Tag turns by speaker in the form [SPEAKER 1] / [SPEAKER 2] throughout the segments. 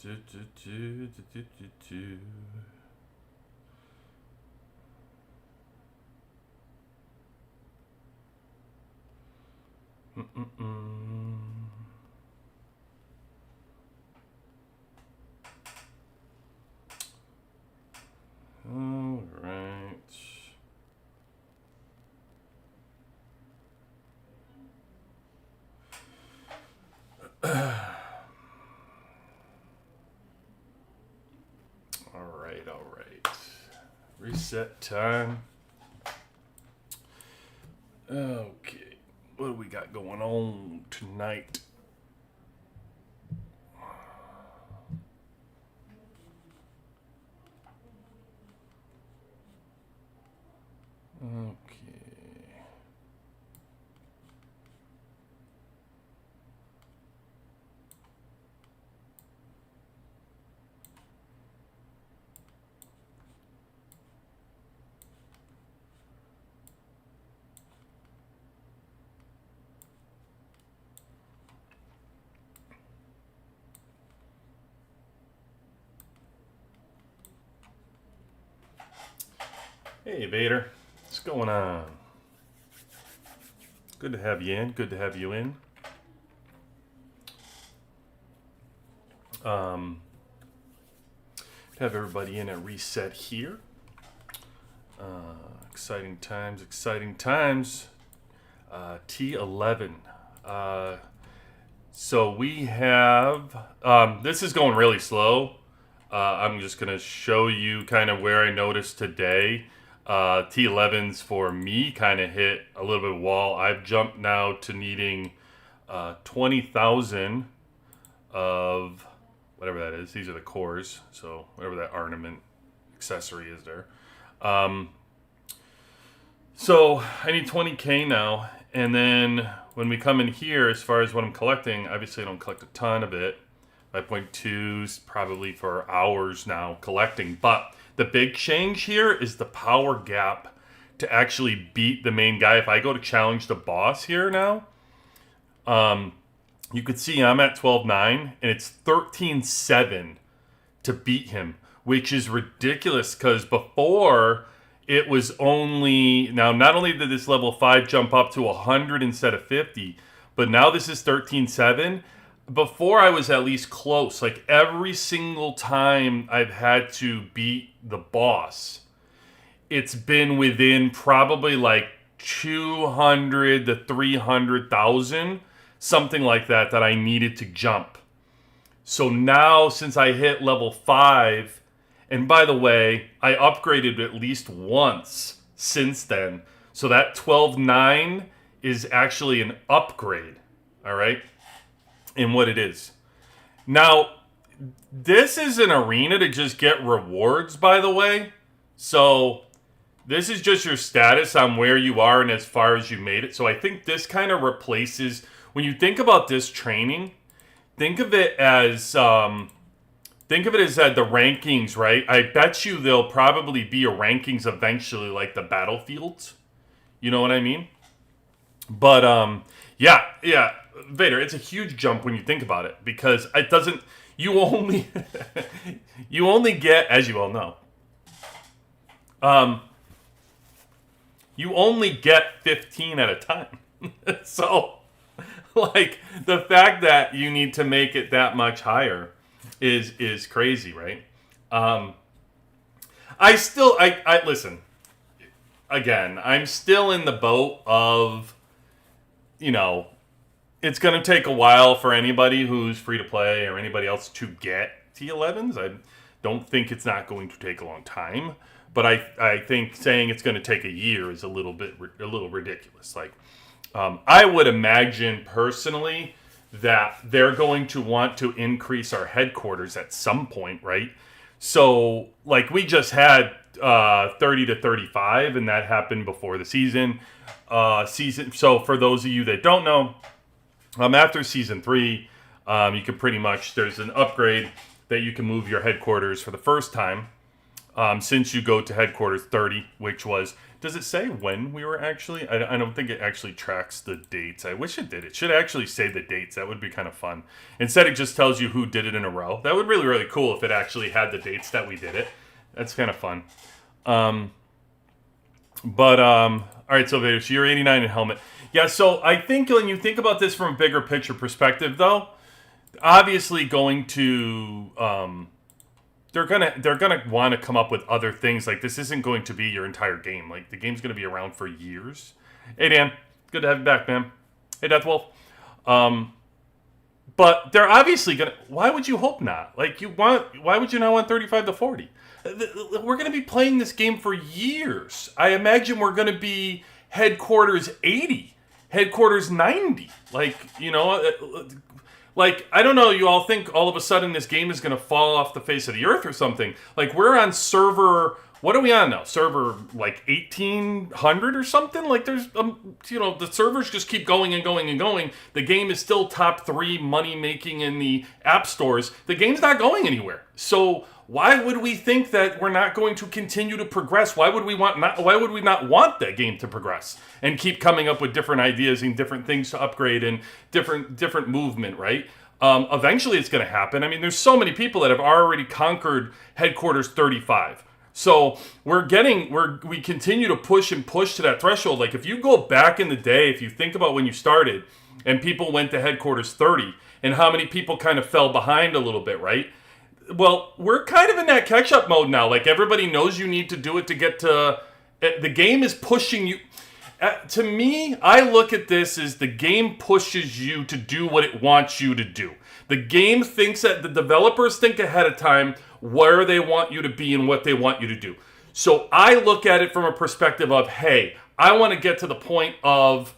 [SPEAKER 1] All right. All right. Reset time. Okay. What do we got going on tonight? Okay. Hey, Vader. What's going on? Good to have you in. Good to have you in. Have everybody in at Reset here. Exciting times, exciting times. T11. So we have, this is going really slow. I'm just going to show you kind of where I noticed today. T11s for me kind of hit a little bit of wall. I've jumped now to needing 20,000 of whatever that is. These are the cores, so whatever that ornament accessory is there. So I need 20K now, and then when we come in here, as far as what I'm collecting, obviously I don't collect a ton of it. 5.2 is probably for hours now collecting, but the big change here is the power gap to actually beat the main guy. If I go to challenge the boss here now, you could see I'm at 12.9 and it's 13.7 to beat him, which is ridiculous because before it was only, now not only did this level 5 jump up to 100 instead of 50, but now this is 13.7. Before I was at least close. Like every single time I've had to beat the boss, it's been within probably like 200 to 300,000, something like that, that I needed to jump. So now since I hit level 5, and by the way, I upgraded at least once since then. So that 12.9 is actually an upgrade. All right. In what it is. Now, this is an arena to just get rewards, by the way. So, this is just your status on where you are and as far as you made it. So, I think this kind of replaces, when you think about this training, think of it as the rankings, right? I bet you there'll probably be a rankings eventually, like the battlefields. You know what I mean? But, yeah. Vader, it's a huge jump when you think about it because it doesn't. You only get, as you all know, you only get 15 at a time. So, like the fact that you need to make it that much higher is crazy, right? I listen. Again, I'm still in the boat of, it's going to take a while for anybody who's free to play or anybody else to get T11s. I don't think it's not going to take a long time, but I think saying it's going to take a year is a little ridiculous. Like, I would imagine personally that they're going to want to increase our headquarters at some point, right? So, like, we just had 30 to 35, and that happened before the season. So, for those of you that don't know, after Season 3, you can pretty much, there's an upgrade that you can move your headquarters for the first time. since you go to headquarters 30, which was, does it say when we were actually? I don't think it actually tracks the dates. I wish it did. It should actually say the dates. That would be kind of fun. Instead, it just tells you who did it in a row. That would be really, really cool if it actually had the dates that we did it. That's kind of fun. All right, so Vader, so you're 89 in helmet. Yeah, so I think when you think about this from a bigger picture perspective, though, obviously going to they're gonna want to come up with other things. Like, this isn't going to be your entire game. Like, the game's gonna be around for years. Hey Dan, good to have you back, man. Hey Death Wolf. But they're obviously gonna. Why would you hope not? Like, why would you not want 35 to 40? We're gonna be playing this game for years. I imagine we're gonna be headquarters 80, headquarters 90. Like, like, I don't know, you all think all of a sudden this game is going to fall off the face of the earth or something. Like, we're on server, what are we on now? Server, like, 1800 or something? Like, there's, the servers just keep going and going and going. The game is still top 3 money-making in the app stores. The game's not going anywhere. So why would we think that we're not going to continue to progress? Why would we not want that game to progress and keep coming up with different ideas and different things to upgrade and different movement, right? Eventually it's going to happen. I mean, there's so many people that have already conquered headquarters 35. So we continue to push and push to that threshold. Like, if you go back in the day, if you think about when you started and people went to headquarters 30 and how many people kind of fell behind a little bit, right? Well, we're kind of in that catch-up mode now. Like, everybody knows you need to do it to get to... The game is pushing you... To me, I look at this as the game pushes you to do what it wants you to do. The game thinks that... The developers think ahead of time where they want you to be and what they want you to do. So I look at it from a perspective of, hey, I want to get to the point of...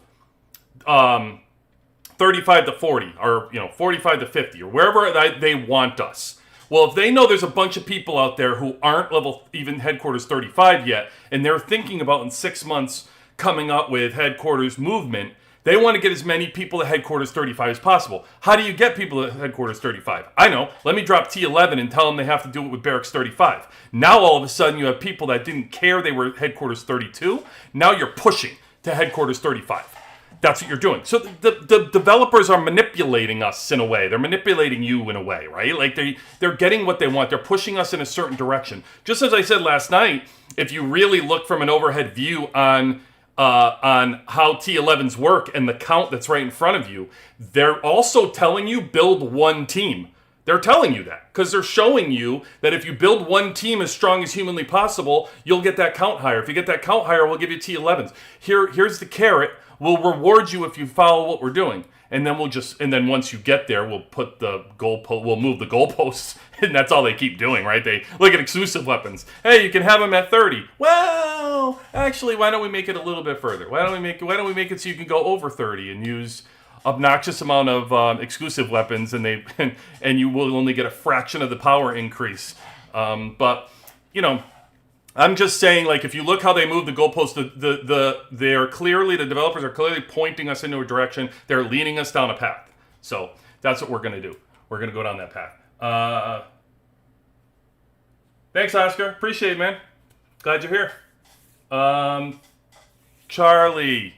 [SPEAKER 1] 35 to 40, or 45 to 50, or wherever they want us. Well, if they know there's a bunch of people out there who aren't level even headquarters 35 yet, and they're thinking about in 6 months coming up with headquarters movement, they want to get as many people to headquarters 35 as possible. How do you get people to headquarters 35? I know. Let me drop T11 and tell them they have to do it with barracks 35. Now all of a sudden you have people that didn't care they were headquarters 32. Now you're pushing to headquarters 35. That's what you're doing. So the developers are manipulating us in a way. They're manipulating you in a way, right? Like, they're getting what they want. They're pushing us in a certain direction. Just as I said last night, if you really look from an overhead view on how T11s work and the count that's right in front of you, they're also telling you build one team. They're telling you that because they're showing you that if you build one team as strong as humanly possible, you'll get that count higher. If you get that count higher, we'll give you T11s. Here's the carrot. We'll reward you if you follow what we're doing. And then then once you get there, we'll move the goalposts, and that's all they keep doing, right? They look at exclusive weapons. Hey, you can have them at 30. Well, actually, why don't we make it a little bit further? Why don't we make it so you can go over 30 and use obnoxious amount of exclusive weapons, and you will only get a fraction of the power increase. But I'm just saying, like, if you look how they move the goalposts, the developers are clearly pointing us into a direction. They're leading us down a path. So that's what we're going to do. We're going to go down that path. Thanks, Oscar. Appreciate it, man. Glad you're here. Charlie,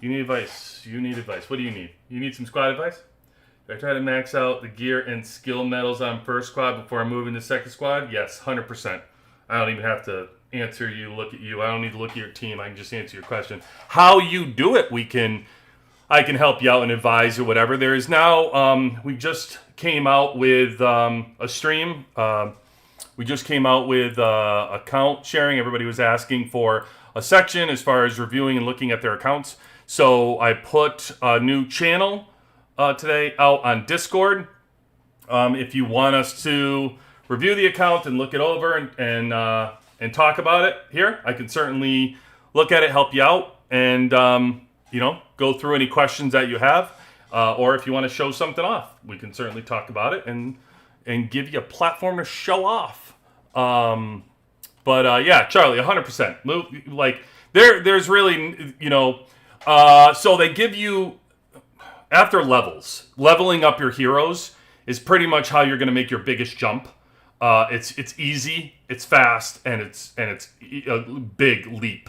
[SPEAKER 1] you need advice. What do you need? You need some squad advice? Do I try to max out the gear and skill medals on first squad before I move into second squad? Yes, 100%. I don't even have to answer you, look at you. I don't need to look at your team. I can just answer your question. How you do it, I can help you out and advise or whatever. There is now, we just came out with a stream. We just came out with account sharing. Everybody was asking for a section as far as reviewing and looking at their accounts. So I put a new channel today out on Discord. If you want us to review the account and look it over and talk about it here, I can certainly look at it, help you out, and go through any questions that you have. Or if you want to show something off, we can certainly talk about it and give you a platform to show off. Yeah, Charlie, 100%. Like, there's really, so they give you, after leveling up your heroes is pretty much how you're going to make your biggest jump. It's easy, it's fast, and it's a big leap.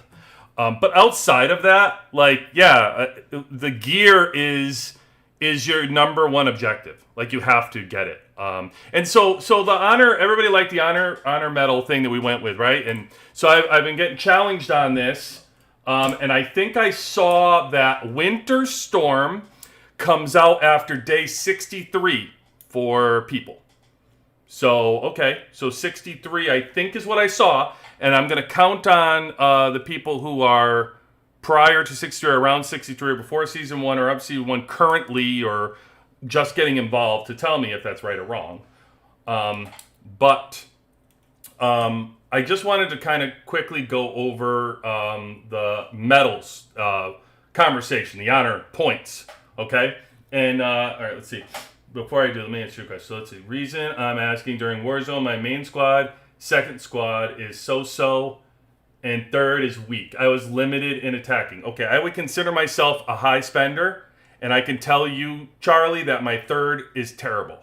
[SPEAKER 1] But outside of that, like, yeah, the gear is your number one objective. Like, you have to get it. And so the honor, everybody liked the honor medal thing that we went with, right? And so I've been getting challenged on this, and I think I saw that Winter Storm comes out after day 63 for people. So, okay, so 63 I think is what I saw, and I'm going to count on the people who are prior to 63, around 63, or before Season 1, or up Season 1 currently, or just getting involved, to tell me if that's right or wrong. But I just wanted to kind of quickly go over the medals conversation, the honor points, okay? And, all right, let's see. Before I do, let me answer your question. So let's see. Reason I'm asking: during Warzone, my main squad, second squad is so-so, and third is weak. I was limited in attacking. Okay, I would consider myself a high spender, and I can tell you, Charlie, that my third is terrible.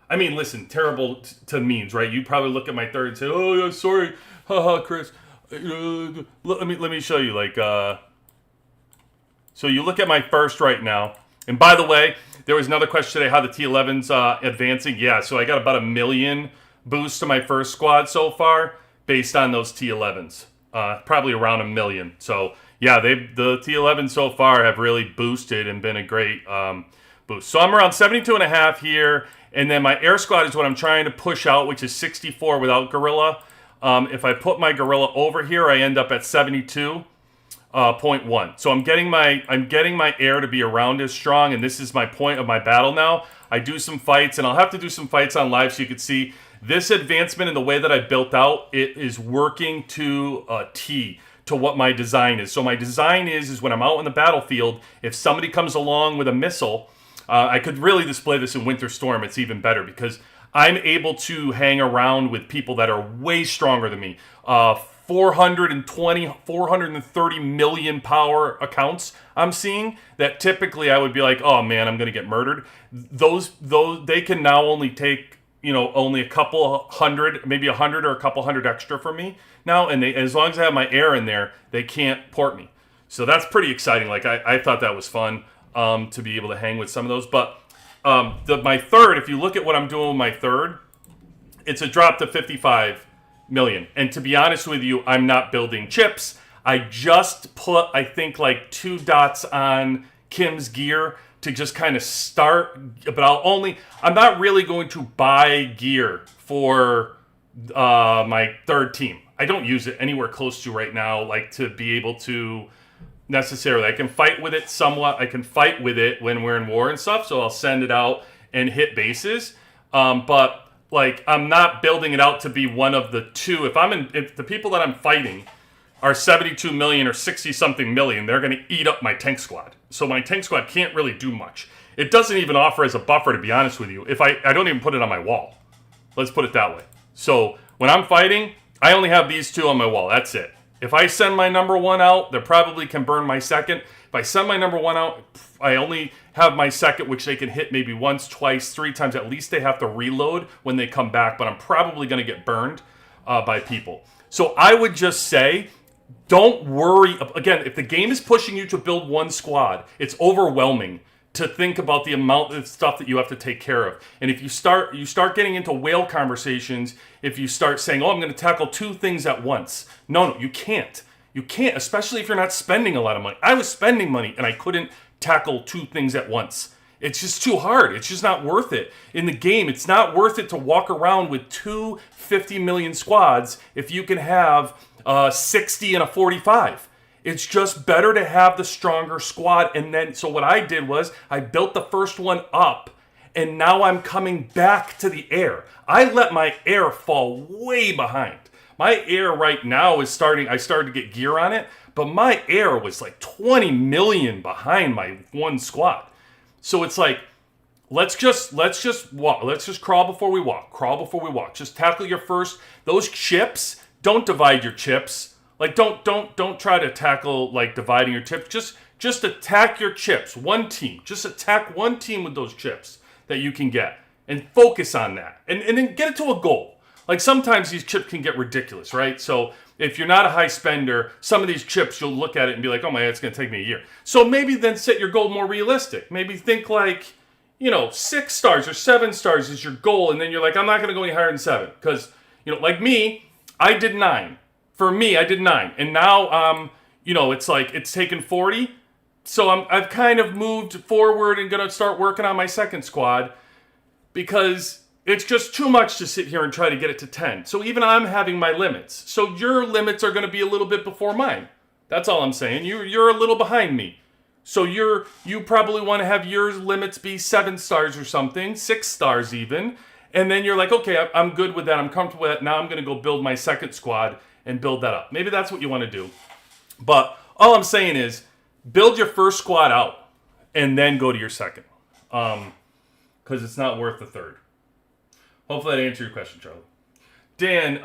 [SPEAKER 1] I mean, listen, terrible to means, right? You probably look at my third and say, "Oh, yeah, sorry, haha, Chris." Let me show you. Like, so you look at my first right now, and by the way, there was another question today: how the T11's advancing. Yeah, so I got about 1 million boosts to my first squad so far, based on those T11s. Probably around 1 million. So yeah, the T11 so far have really boosted and been a great boost. So I'm around 72.5 here, and then my air squad is what I'm trying to push out, which is 64 without gorilla. If I put my gorilla over here, I end up at 72.1. So I'm getting my air to be around as strong, and this is my point of my battle now. I do some fights, and I'll have to do some fights on live so you can see this advancement in the way that I built out. It is working to a T to what my design is. So my design is when I'm out in the battlefield, if somebody comes along with a missile, I could really display this in Winter Storm. It's even better because I'm able to hang around with people that are way stronger than me. 430 million power accounts I'm seeing that typically I would be like, oh man, I'm going to get murdered. Those they can now only take, only a couple hundred, maybe 100 or a couple hundred extra from me now, and as long as I have my air in there, they can't port me. So that's pretty exciting. Like, I thought that was fun to be able to hang with some of those. But my third, if you look at what I'm doing with my third, it's a drop to 55 million. And to be honest with you, I'm not building chips. I just put, I think, like 2 dots on Kim's gear to just kind of start, but I'm not really going to buy gear for my third team. I don't use it anywhere close to right now, like, to be able to necessarily. I can fight with it somewhat. I can fight with it when we're in war and stuff, so I'll send it out and hit bases. But like, I'm not building it out to be one of the two. If the people that I'm fighting are 72 million or 60 something million, they're going to eat up my tank squad. So my tank squad can't really do much. It doesn't even offer as a buffer, to be honest with you. If I don't even put it on my wall. Let's put it that way. So when I'm fighting, I only have these two on my wall. That's it. If I send my number one out, they probably can burn my second. If I send my number one out, I only have my second, which they can hit maybe once, twice, 3 times. At least they have to reload when they come back, but I'm probably going to get burned by people. So I would just say, don't worry. Again, if the game is pushing you to build one squad, it's overwhelming to think about the amount of stuff that you have to take care of. And if you start getting into whale conversations, if you start saying, oh, I'm going to tackle 2 things at once. No, you can't. You can't, especially if you're not spending a lot of money. I was spending money and I couldn't tackle 2 things at once. It's just too hard. It's just not worth it. In the game, it's not worth it to walk around with 2 50 million squads if you can have 60 and a 45. It's just better to have the stronger squad. And then, so what I did was I built the first one up, and now I'm coming back to the air. I let my air fall way behind. My air right now is I started to get gear on it, but my air was like 20 million behind my one squad. So it's like, let's just walk. Let's just crawl before we walk. Crawl before we walk. Just tackle your first. Those chips, don't divide your chips. Like, don't try to tackle, like, dividing your chips. Just attack your chips. One team. Just attack one team with those chips that you can get. And focus on that. And then get it to a goal. Like sometimes these chips can get ridiculous, right? So if you're not a high spender, some of these chips, you'll look at it and be like, oh my God, it's going to take me a year. So maybe then set your goal more realistic. Maybe think like, 6 stars or 7 stars is your goal. And then you're like, I'm not going to go any higher than 7. Because, like me, I did 9. For me, I did 9. And now, it's like it's taken 40. So I've kind of moved forward and going to start working on my second squad because it's just too much to sit here and try to get it to 10. So even I'm having my limits. So your limits are going to be a little bit before mine. That's all I'm saying. You're a little behind me. So you probably want to have your limits be 7 stars or something, 6 stars even. And then you're like, okay, I'm good with that. I'm comfortable with that. Now I'm going to go build my second squad and build that up. Maybe that's what you want to do. But all I'm saying is build your first squad out and then go to your second. Because it's not worth the third. Hopefully that answered your question, Charlie. Dan,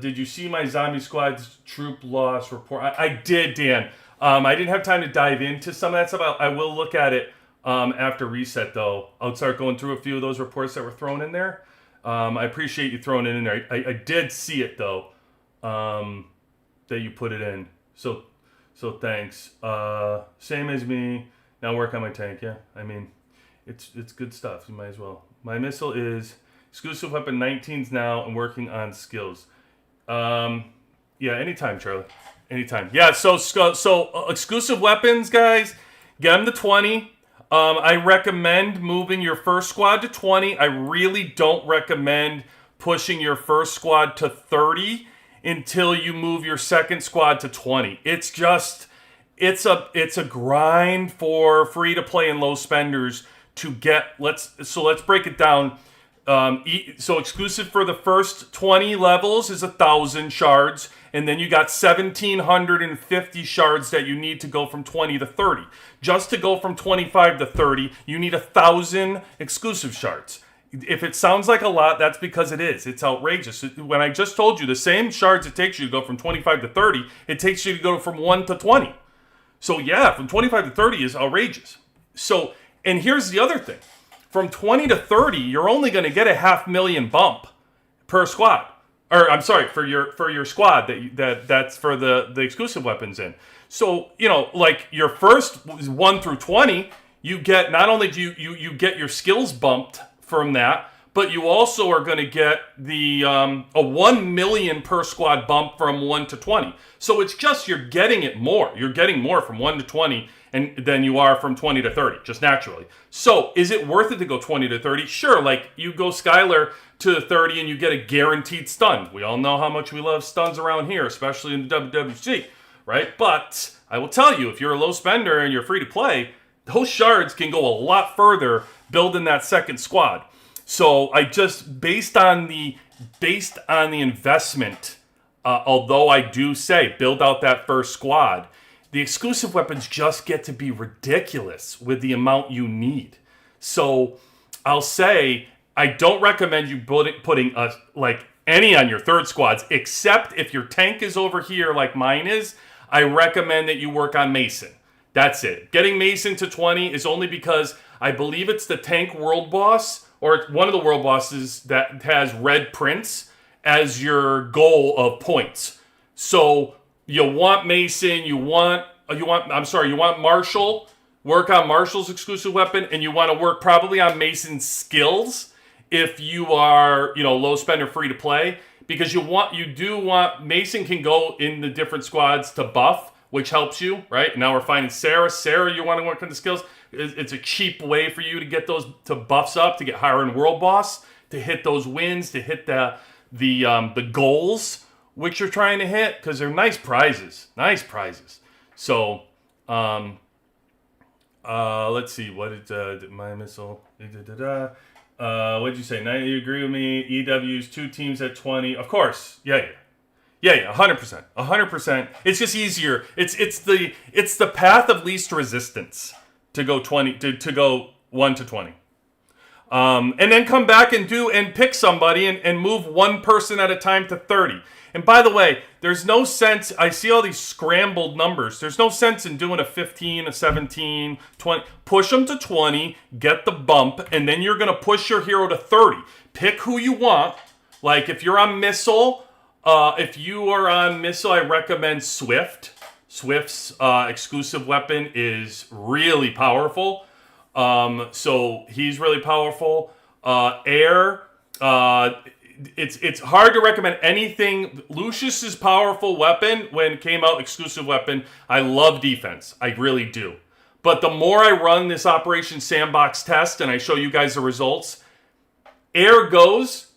[SPEAKER 1] did you see my zombie squad's troop loss report? I did, Dan. I didn't have time to dive into some of that stuff. I will look at it after reset, though. I'll start going through a few of those reports that were thrown in there. I appreciate you throwing it in there. I did see it, though, that you put it in. So thanks. Same as me. Now work on my tank, yeah. I mean, it's good stuff. You might as well. My missile is exclusive weapon 19s now. I'm working on skills. Yeah, anytime, Charlie. Anytime. Yeah, so exclusive weapons, guys, get them to 20. I recommend moving your first squad to 20. I really don't recommend pushing your first squad to 30 until you move your second squad to 20. It's just, it's a grind for free to play and low spenders to get, let's break it down. So exclusive for the first 20 levels is 1,000 shards, and then you got 1,750 shards that you need to go from 20 to 30. Just to go from 25 to 30, you need 1,000 exclusive shards. If it sounds like a lot, that's because it is. It's outrageous. When I just told you the same shards it takes you to go from 25 to 30, it takes you to go from 1 to 20. So yeah, from 25 to 30 is outrageous. So, and here's the other thing. From 20 to 30, you're only going to get a 500,000 bump per squad. Or I'm sorry, for your squad that's for the exclusive weapons in. So, like your first 1 through 20, you get, not only do you get your skills bumped from that, but you also are going to get the a 1 million per squad bump from 1 to 20. So it's just you're getting it more. You're getting more from 1 to 20 than you are from 20 to 30, just naturally. So is it worth it to go 20 to 30? Sure, like you go Skylar to 30 and you get a guaranteed stun. We all know how much we love stuns around here, especially in the WWC, right? But I will tell you, if you're a low spender and you're free to play, those shards can go a lot further building that second squad. So I just, based on the investment, although I do say build out that first squad, the exclusive weapons just get to be ridiculous with the amount you need. So I'll say I don't recommend you putting like any on your third squads, except if your tank is over here like mine is. I recommend that you work on Mason. That's it. Getting Mason to 20 is only because I believe it's the tank world boss, or it's one of the world bosses that has red prints as your goal of points. So you want Mason, you want Marshall, work on Marshall's exclusive weapon, and you want to work probably on Mason's skills if you are, low spender free to play, because you do want Mason can go in the different squads to buff, which helps you, right? Now we're finding Sarah. Sarah, you want to work on the skills. It's a cheap way for you to get those to buffs up, to get higher in World Boss, to hit those wins, to hit the goals which you're trying to hit, because they're nice prizes. Nice prizes. So, let's see. What did my missile? What did you say? Now you agree with me? EW's 2 teams at 20. Of course. Yeah. 100%. 100%. It's just easier. It's the path of least resistance to go 20 to go 1 to 20. And then come back and pick somebody and move one person at a time to 30. And by the way, there's no sense, I see all these scrambled numbers. There's no sense in doing a 15, a 17, 20. Push them to 20, get the bump, and then you're going to push your hero to 30. Pick who you want, Like if you're on missile, I recommend Swift. Swift's exclusive weapon is really powerful. So he's really powerful. Air, it's hard to recommend anything. Lucius's powerful weapon when it came out, exclusive weapon. I love defense. I really do. But the more I run this Operation Sandbox test and I show you guys the results, Air goes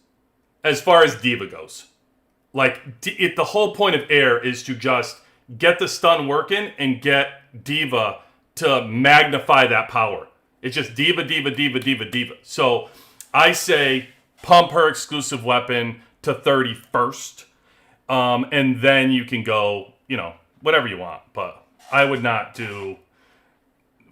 [SPEAKER 1] as far as Diva goes. Like, the whole point of Air is to just get the stun working and get Diva to magnify that power. It's just Diva, Diva, Diva, Diva, Diva. So I say pump her exclusive weapon to 30 first. And then you can go, whatever you want. But I would not do...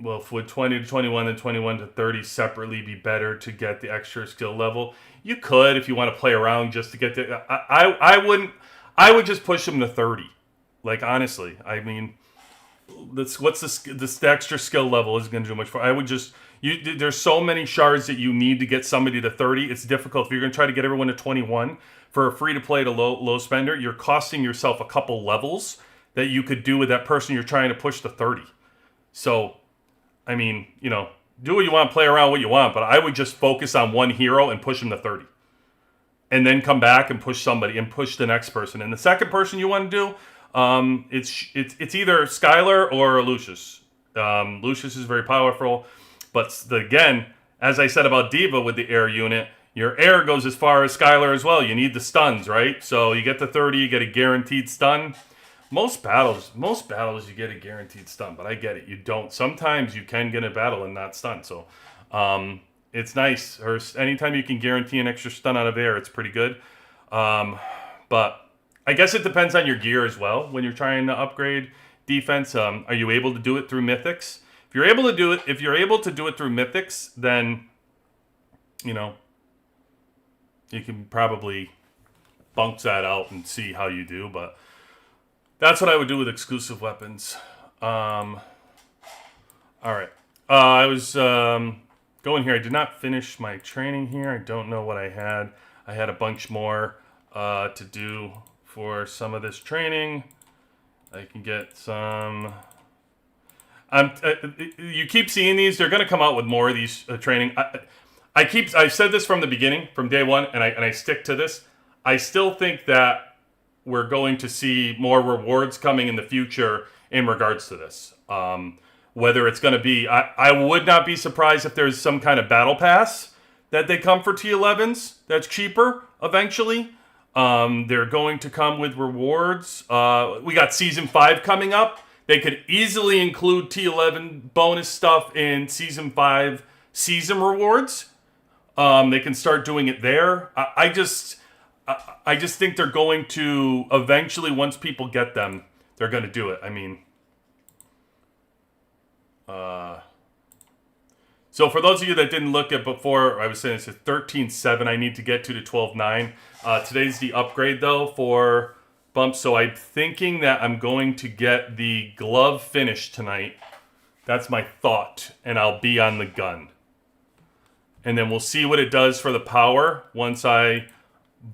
[SPEAKER 1] Well, would 20 to 21 and 21 to 30 separately be better to get the extra skill level? You could if you want to play around just to get the... I wouldn't... I would just push them to 30. Like, honestly. I mean, this extra skill level isn't going to do much for... I would just... There's so many shards that you need to get somebody to 30. It's difficult. If you're going to try to get everyone to 21 for a free-to-play to low spender, you're costing yourself a couple levels that you could do with that person you're trying to push to 30. So... I mean, do what you want, play around what you want, but I would just focus on one hero and push him to 30. And then come back and push somebody and push the next person. And the second person you want to do, it's either Skylar or Lucius. Lucius is very powerful, but again, as I said about Diva with the air unit, your air goes as far as Skylar as well. You need the stuns, right? So you get to 30, you get a guaranteed stun. Most battles you get a guaranteed stun, but I get it. You don't. Sometimes you can get a battle and not stun. So it's nice. Or anytime you can guarantee an extra stun out of air, it's pretty good. But I guess it depends on your gear as well when you're trying to upgrade defense. Are you able to do it through mythics? If you're able to do it through mythics, then you can probably bunk that out and see how you do, but that's what I would do with exclusive weapons. All right. I was going here. I did not finish my training here. I don't know what I had. I had a bunch more to do for some of this training. I can get some... you keep seeing these. They're going to come out with more of these training. I've said this from the beginning, from day one, and I stick to this. I still think that we're going to see more rewards coming in the future in regards to this. Whether it's going to be... I would not be surprised if there's some kind of battle pass that they come for T11s that's cheaper eventually. They're going to come with rewards. We got Season 5 coming up. They could easily include T11 bonus stuff in Season 5 season rewards. They can start doing it there. I just think they're going to eventually, once people get them, they're going to do it. I mean, so for those of you that didn't look at before, I was saying it's a 13.7 I need to get to 12.9. Today's the upgrade, though, for bumps. So I'm thinking that I'm going to get the glove finish tonight. That's my thought. And I'll be on the gun. And then we'll see what it does for the power once I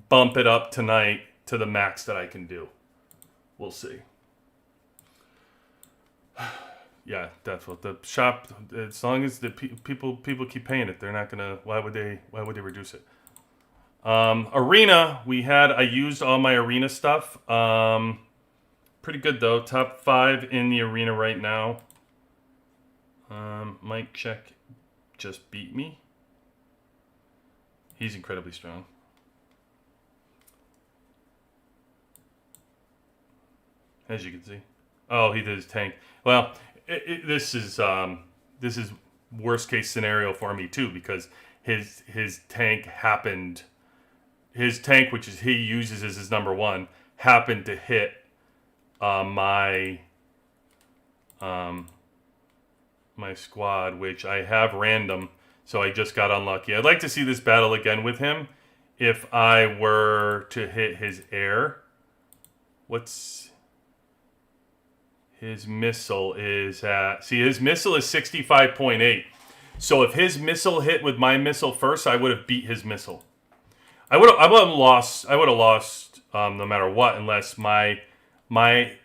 [SPEAKER 1] bump it up tonight to the max that I can do. We'll see. Yeah, that's what the shop. As long as the people keep paying it, they're not gonna. Why would they reduce it? Arena. I used all my arena stuff. Pretty good though. Top 5 in the arena right now. Mike Check just beat me. He's incredibly strong. As you can see. Oh, he did his tank. Well, this is worst case scenario for me too, because his tank happened. His tank, which he uses as his number 1, happened to hit my squad, which I have random, so I just got unlucky. I'd like to see this battle again with him. If I were to hit his air, his missile is at... See, his missile is 65.8. So if his missile hit with my missile first, I would have beat his missile. I would have lost. I would have lost no matter what, unless my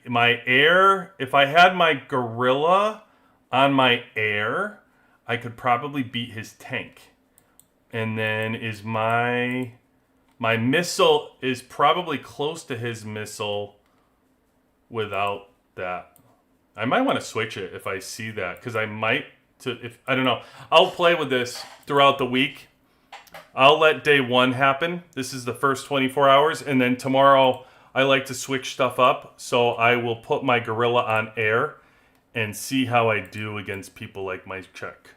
[SPEAKER 1] air. If I had my gorilla on my air, I could probably beat his tank. And then is my missile is probably close to his missile without that. I might want to switch it if I see that, because I might if I don't know. I'll play with this throughout the week. I'll let day 1 happen. This is the first 24 hours, and then tomorrow I like to switch stuff up. So I will put my gorilla on air and see how I do against people like Mike Check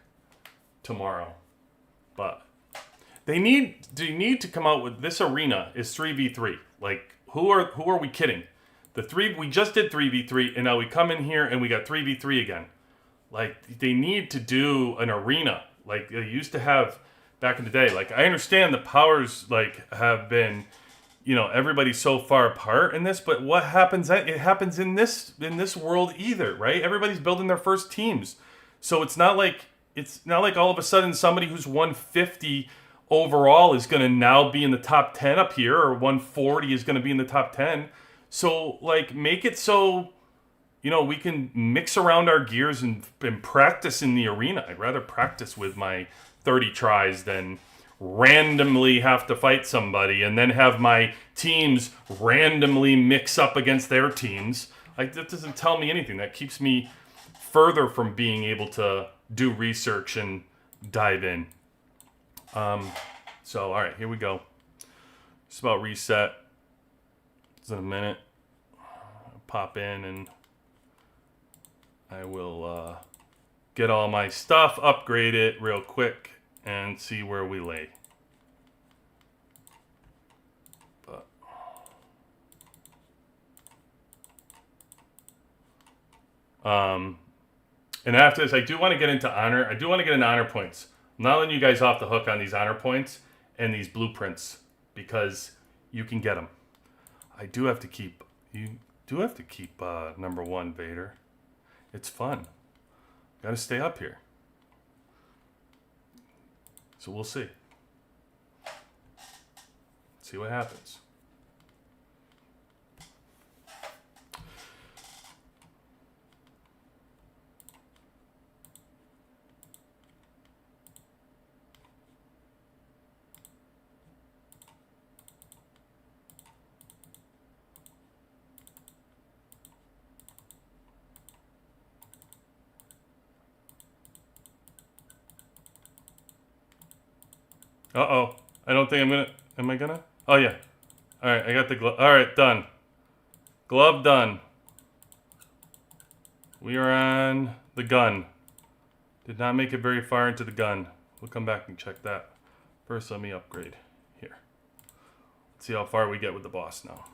[SPEAKER 1] tomorrow. But they need to come out with this. Arena is 3v3. Like, who are we kidding? We just did 3v3, and now we come in here and we got 3v3 again. Like, they need to do an arena like they used to have back in the day. Like, I understand the powers like have been, everybody's so far apart in this, but what happens? It happens in this world either, right? Everybody's building their first teams, so it's not like all of a sudden somebody who's 150 overall is going to now be in the top 10 up here, or 140 is going to be in the top 10. So, like, make it so, we can mix around our gears and practice in the arena. I'd rather practice with my 30 tries than randomly have to fight somebody and then have my teams randomly mix up against their teams. Like, that doesn't tell me anything. That keeps me further from being able to do research and dive in. So, all right, here we go. Just about reset. It's in a minute. I'll pop in and I will get all my stuff, upgrade it real quick, and see where we lay. But and after this, I do want to get into honor. I do want to get into honor points. I'm not letting you guys off the hook on these honor points and these blueprints, because you can get them. You do have to keep number 1 Vader. It's fun. Got to stay up here. So we'll see. See what happens. Uh-oh. I don't think I'm gonna... Am I gonna? Oh, yeah. All right, I got the glove. All right, done. Glove done. We are on the gun. Did not make it very far into the gun. We'll come back and check that. First, let me upgrade. Here. Let's see how far we get with the boss now.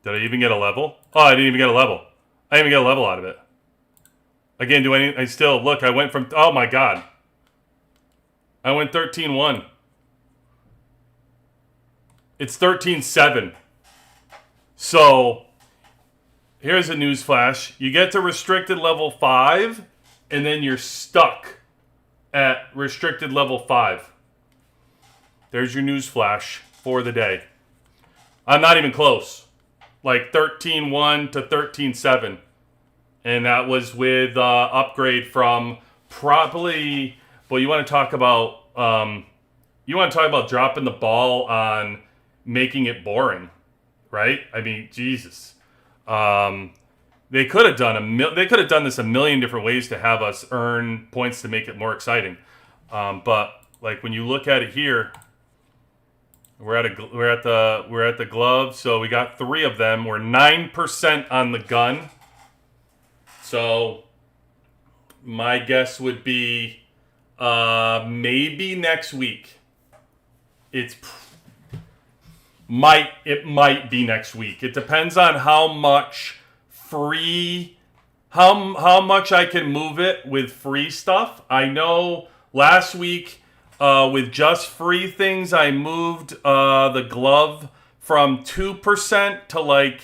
[SPEAKER 1] Did I even get a level? Oh, I didn't even get a level. I didn't even get a level out of it. Again, I still, look, I went from, oh my God. I went 13-1. It's 13-7. So, here's a news flash. You get to restricted level 5, and then you're stuck at restricted level 5. There's your news flash for the day. I'm not even close. Like 13-1 to 13-7. And that was with upgrade from probably. Well, you want to talk about dropping the ball on making it boring, right? I mean, Jesus. They could have done this a million different ways to have us earn points to make it more exciting. But like when you look at it here, we're at the glove. So we got 3 of them. We're 9% on the gun. So, my guess would be maybe next week. It might be next week. It depends on how much how much I can move it with free stuff. I know last week with just free things, I moved the glove from 2% to like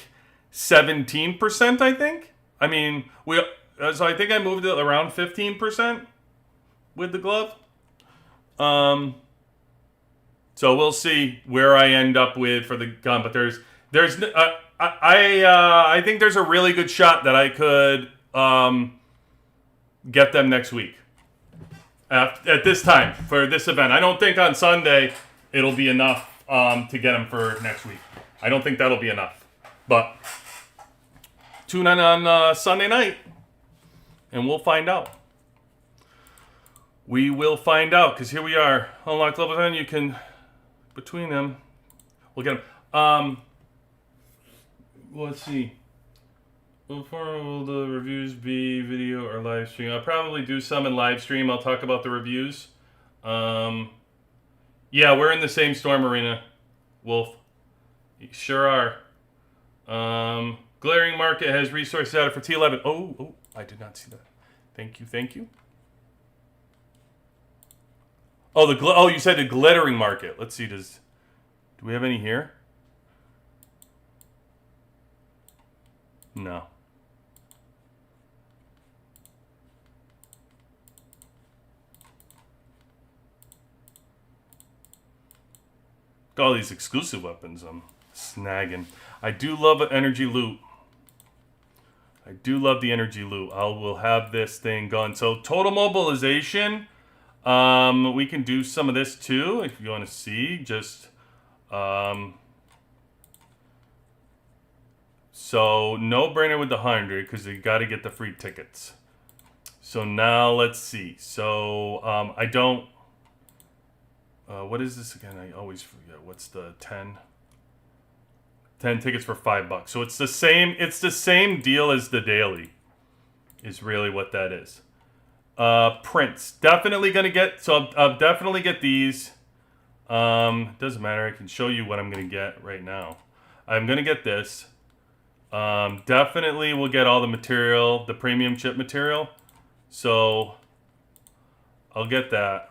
[SPEAKER 1] 17%, I think. I mean, so I think I moved it around 15%. with the glove. So we'll see where I end up with for the gun. But I think there's a really good shot that I could get them next week at this time for this event. I don't think on Sunday it'll be enough to get them for next week. I don't think that'll be enough. But tune in on Sunday night and we'll find out. We will find out, because here we are. Unlock level 10, you can, between them, we'll get them. Let's see. Will the reviews be video or live stream? I'll probably do some in live stream. I'll talk about the reviews. Yeah, we're in the same storm arena, Wolf. You sure are. Glaring Market has resources added for T11. Oh, I did not see that. Thank you. Oh, you said the glittering market. Let's see. Do we have any here? No. All these exclusive weapons I'm snagging. I do love an energy loot. I do love the energy loot. We'll have this thing going. So total mobilization. We can do some of this too if you want to see. Just so no brainer with the 100 because you got to get the free tickets. So now let's see. So I don't. What is this again? I always forget. What's the 10? 10 tickets for $5. So it's the same. It's the same deal as the daily. Is really what that is. Prints. Definitely gonna get. So I'll definitely get these. Doesn't matter. I can show you what I'm gonna get right now. I'm gonna get this. Definitely will get all the material, the premium chip material. So I'll get that.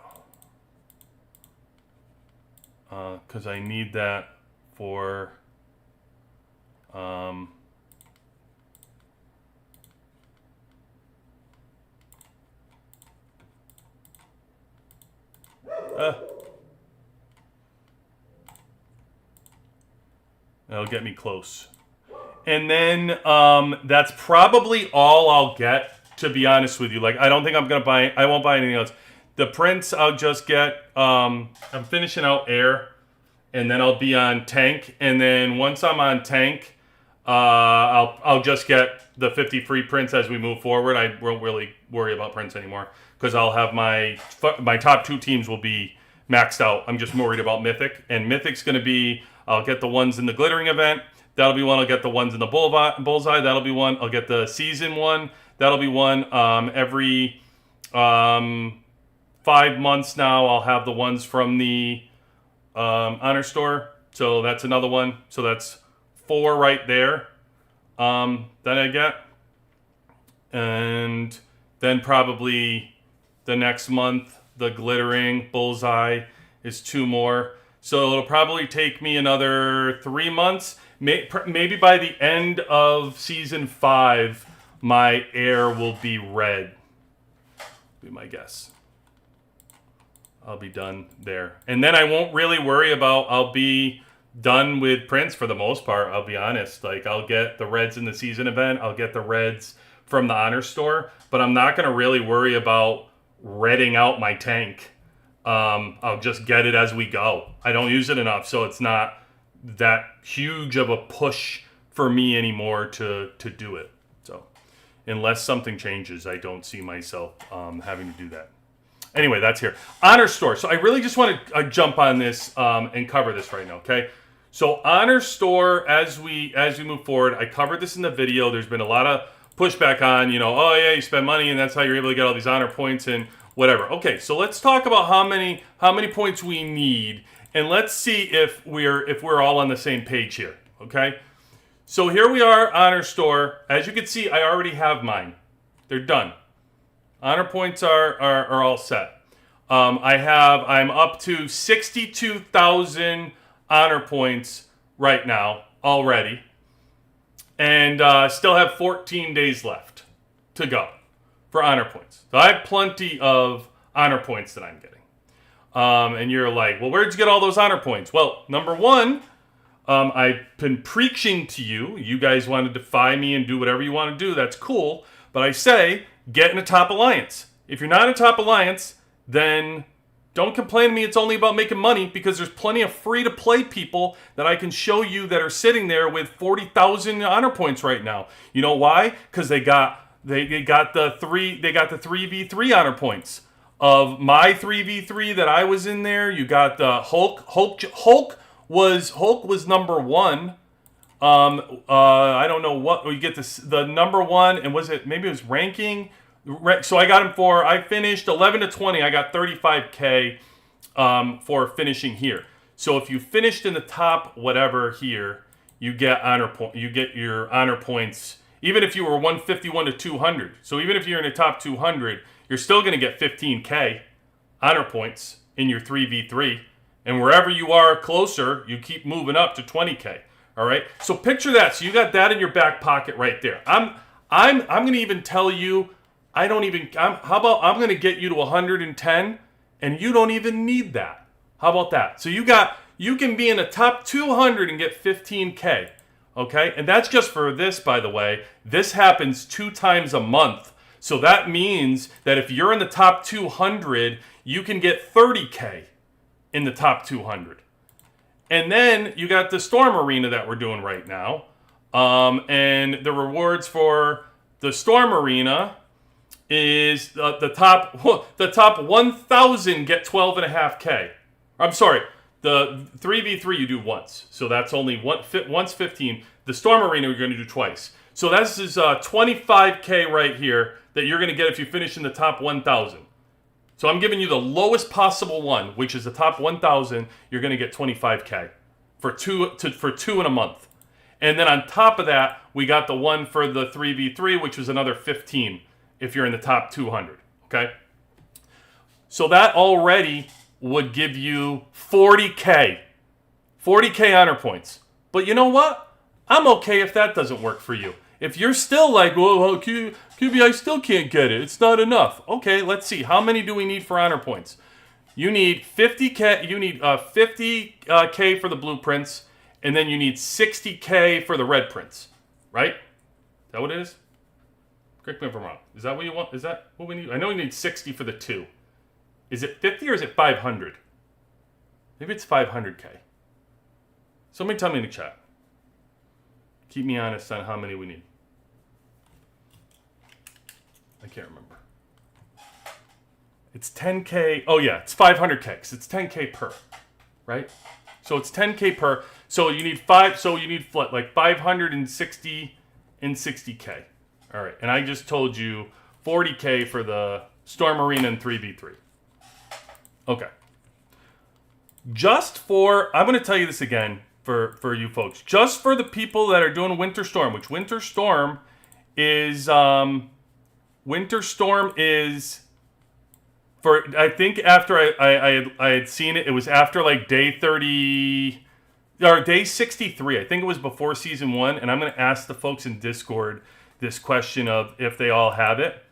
[SPEAKER 1] Because I need that for that'll get me close. And then that's probably all I'll get, to be honest with you. Like, I don't think I'm gonna buy. I won't buy anything else. The prints I'll just get. I'm finishing out air, and then I'll be on tank. And then once I'm on tank, I'll just get the 50 free prints as we move forward. I won't really worry about prints anymore because I'll have my top 2 teams will be maxed out. I'm just worried about Mythic, and Mythic's going to be. I'll get the ones in the glittering event. That'll be one. I'll get the ones in the bullseye. That'll be one. I'll get the season one. That'll be one. Every 5 months now, I'll have the ones from the Honor Store. So that's another one. So that's 4 right there that I get. And then probably the next month, the glittering bullseye is 2 more. So it'll probably take me another 3 months. Maybe by the end of season 5, my air will be red. Be my guess. I'll be done there. And then I won't really worry about, I'll be done with prints for the most part, I'll be honest. Like, I'll get the reds in the season event. I'll get the reds from the Honor Store. But I'm not going to really worry about redding out my tank. I'll just get it as we go. I don't use it enough, so it's not that huge of a push for me anymore to do it. So unless something changes, I don't see myself having to do that. Anyway, that's here. Honor Store. So I really just want to jump on this and cover this right now, okay? So Honor Store, as we move forward, I covered this in the video. There's been a lot of pushback on, oh yeah, you spend money and that's how you're able to get all these honor points and whatever. Okay, so let's talk about how many points we need, and let's see if we're all on the same page here. Okay, so here we are, Honor Store. As you can see, I already have mine. They're done. Honor points are all set. I'm up to 62,000 honor points right now already, and still have 14 days left to go for honor points. So I have plenty of honor points that I'm getting. And you're like, well, where'd you get all those honor points? Well, number one, I've been preaching to you. You guys want to defy me and do whatever you want to do. That's cool. But I say, get in a top alliance. If you're not in a top alliance, then don't complain to me it's only about making money, because there's plenty of free-to-play people that I can show you that are sitting there with 40,000 honor points right now. You know why? Because they got the 3v3 honor points of my 3v3 that I was in there. You got the Hulk was number one. I don't know what you get the number one, and maybe it was ranking. So I got him I finished 11 to 20. I got 35K for finishing here. So if you finished in the top whatever here, you get You get your honor points, even if you were 151 to 200. So even if you're in the top 200, you're still going to get 15K honor points in your 3v3. And wherever you are closer, you keep moving up to 20K. All right. So picture that. So you got that in your back pocket right there. I'm going to even tell you. How about I'm going to get you to 110, and you don't even need that. How about that? So you can be in the top 200 and get 15K. Okay? And that's just for this, by the way. This happens 2 times a month. So that means that if you're in the top 200, you can get 30K in the top 200. And then you got the Storm Arena that we're doing right now. And the rewards for the Storm Arena is the top 1,000 get 12.5K. I'm sorry, the 3v3 you do once, so that's only once 15. The Storm Arena you're going to do twice, so this is 25K right here that you're going to get if you finish in the top 1,000. So I'm giving you the lowest possible one, which is the top 1,000. You're going to get 25K for two in a month, and then on top of that, we got the one for the 3v3, which was another 15. If you're in the top 200, okay? So that already would give you 40K honor points. But you know what? I'm okay if that doesn't work for you. If you're still like, well, QB, I still can't get it. It's not enough. Okay, let's see. How many do we need for honor points? You need 50K. You need 50K for the blueprints, and then you need 60K for the red prints, right? Is that what it is? Correct me if I'm wrong. Is that what you want? Is that what we need? I know we need 60 for the 2. Is it 50 or is it 500? Maybe it's 500K. Somebody tell me in the chat. Keep me honest on how many we need. I can't remember. It's 10K. Oh, yeah, it's 500K because it's 10K per, right? So it's 10K per. So you need 560 and 60K. All right, and I just told you 40K for the Storm Arena and 3v3. Okay. I'm going to tell you this again for you folks. Just for the people that are doing Winter Storm, which Winter Storm is for, I think after I had seen it, it was after like day 30, or day 63. I think it was before season 1, and I'm going to ask the folks in Discord this question of if they all have it.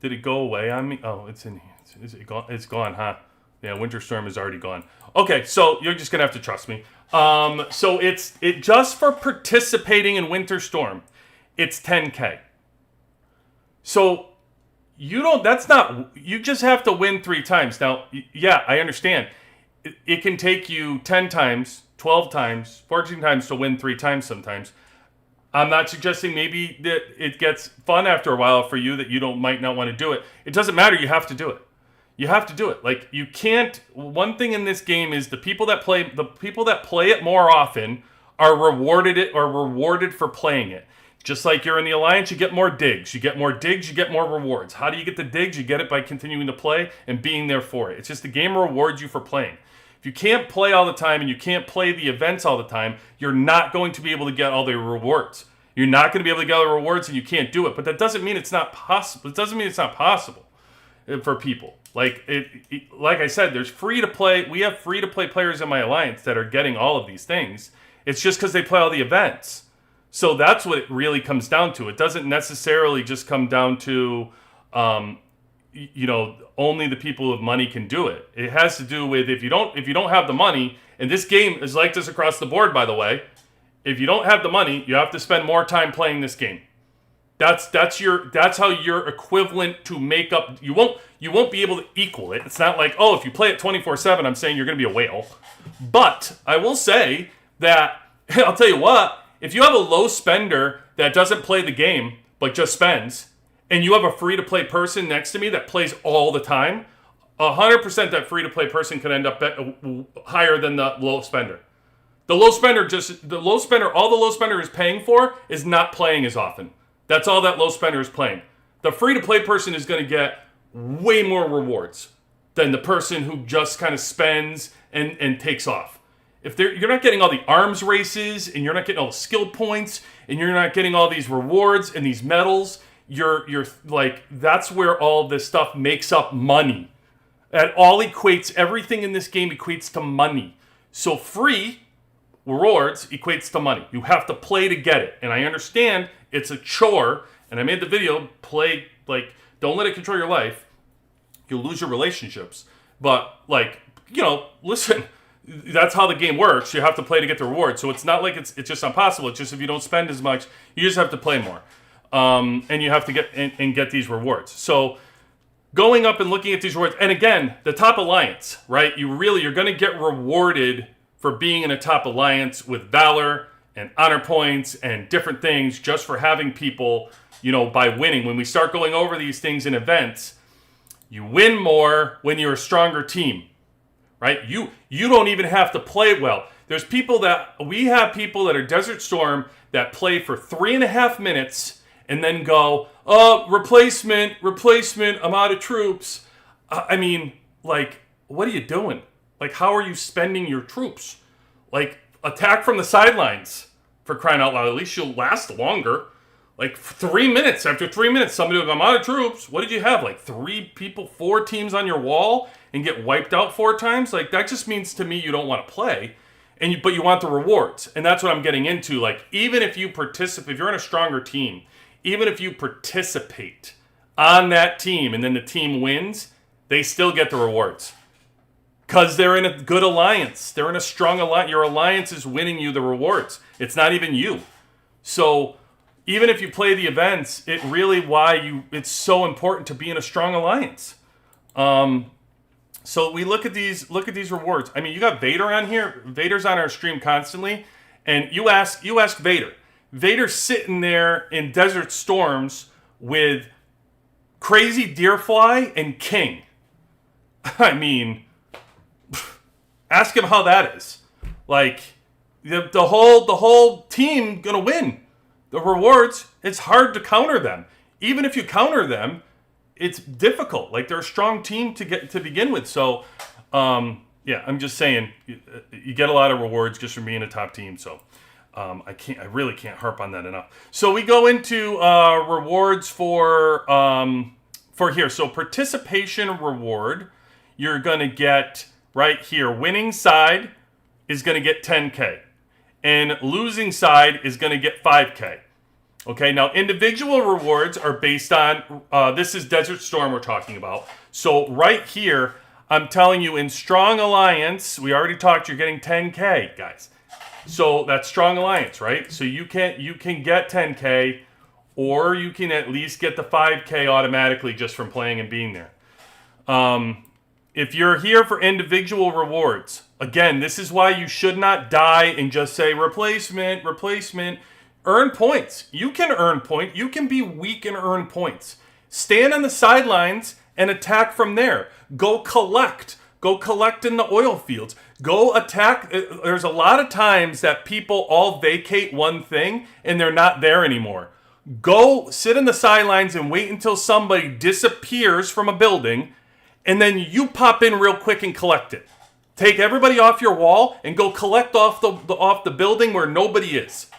[SPEAKER 1] Did it go away on me? Oh, it's in here. Is it gone? It's gone, huh? Yeah, Winter Storm is already gone. Okay, so you're just gonna have to trust me. So it just for participating in Winter Storm, it's 10K. So you just have to win 3 times. Now, yeah, I understand. It can take you 10 times, 12 times, 14 times to win 3 times sometimes. I'm not suggesting maybe that it gets fun after a while for you, that you might not want to do it. It doesn't matter. You have to do it. You have to do it. Like, you can't. One thing in this game is the people that play it more often are rewarded for playing it. Just like you're in the Alliance, you get more digs. You get more digs, you get more rewards. How do you get the digs? You get it by continuing to play and being there for it. It's just the game rewards you for playing. If you can't play all the time and you can't play the events all the time, you're not going to be able to get all the rewards. You're not going to be able to get all the rewards and you can't do it. But that doesn't mean it's not possible. It doesn't mean it's not possible for people. Like I said, there's free to play. We have free to play players in my Alliance that are getting all of these things. It's just because they play all the events. So that's what it really comes down to. It doesn't necessarily just come down to, only the people with money can do it. It has to do with if you don't have the money, and this game is like this across the board, by the way. If you don't have the money, you have to spend more time playing this game. That's how you're equivalent to make up. You won't be able to equal it. It's not like, if you play it 24/7, I'm saying you're going to be a whale. But I will say that I'll tell you what, if you have a low spender that doesn't play the game but just spends, and you have a free-to-play person next to me that plays all the time, 100% that free-to-play person could end up higher than the low spender. All the low spender is paying for is not playing as often. That's all that low spender is playing. The free-to-play person is going to get way more rewards than the person who just kind of spends and takes off. You're not getting all the arms races, and you're not getting all the skill points, and you're not getting all these rewards and these medals, you're like, that's where all this stuff makes up money. That all everything in this game equates to money. So free rewards equates to money. You have to play to get it. And I understand it's a chore, and I made the video, don't let it control your life. You'll lose your relationships. But, listen, that's how the game works. You have to play to get the reward. So it's not like it's just impossible. It's just if you don't spend as much, you just have to play more. And you have to get these rewards. So going up and looking at these rewards, and again, the top alliance, right? You're going to get rewarded for being in a top alliance with valor and honor points and different things just for having people, by winning. When we start going over these things in events, you win more when you're a stronger team, right? You don't even have to play well. We have people that are Desert Storm that play for 3.5 minutes and then go, replacement, I'm out of troops. I mean, what are you doing? How are you spending your troops? Attack from the sidelines, for crying out loud. At least you'll last longer. 3 minutes. After 3 minutes, somebody will go, I'm out of troops. What did you have? 4 teams on your wall and get wiped out 4 times? That just means to me you don't want to play. But you want the rewards. And that's what I'm getting into. Even if you participate, if you're in a stronger team, even if you participate on that team and then the team wins, they still get the rewards. Because they're in a good alliance. They're in a strong alliance. Your alliance is winning you the rewards. It's not even you. So even if you play the events, it's so important to be in a strong alliance. So we look at these rewards. I mean, you got Vader on here. Vader's on our stream constantly, and you ask Vader. Vader's sitting there in Desert Storms with Crazy Deerfly and King. I mean, ask him how that is. The whole team gonna win. The rewards, it's hard to counter them. Even if you counter them, it's difficult. They're a strong team to begin with. So, I'm just saying, you get a lot of rewards just from being a top team. So, I really can't harp on that enough. So we go into rewards for here. So participation reward, you're gonna get right here. Winning side is gonna get 10K, and losing side is gonna get 5K. Okay, now individual rewards are based on, this is Desert Storm we're talking about. So right here, I'm telling you in Strong Alliance, we already talked, you're getting 10K, guys. So that's Strong Alliance, right? So you can get 10K, or you can at least get the 5K automatically just from playing and being there. If you're here for individual rewards, again, this is why you should not die and just say replacement. Earn points. You can earn points. You can be weak and earn points. Stand on the sidelines and attack from there. Go collect. Go collect in the oil fields. Go attack. There's a lot of times that people all vacate one thing and they're not there anymore. Go sit in the sidelines and wait until somebody disappears from a building, and then you pop in real quick and collect it. Take everybody off your wall and go collect off the building where nobody is.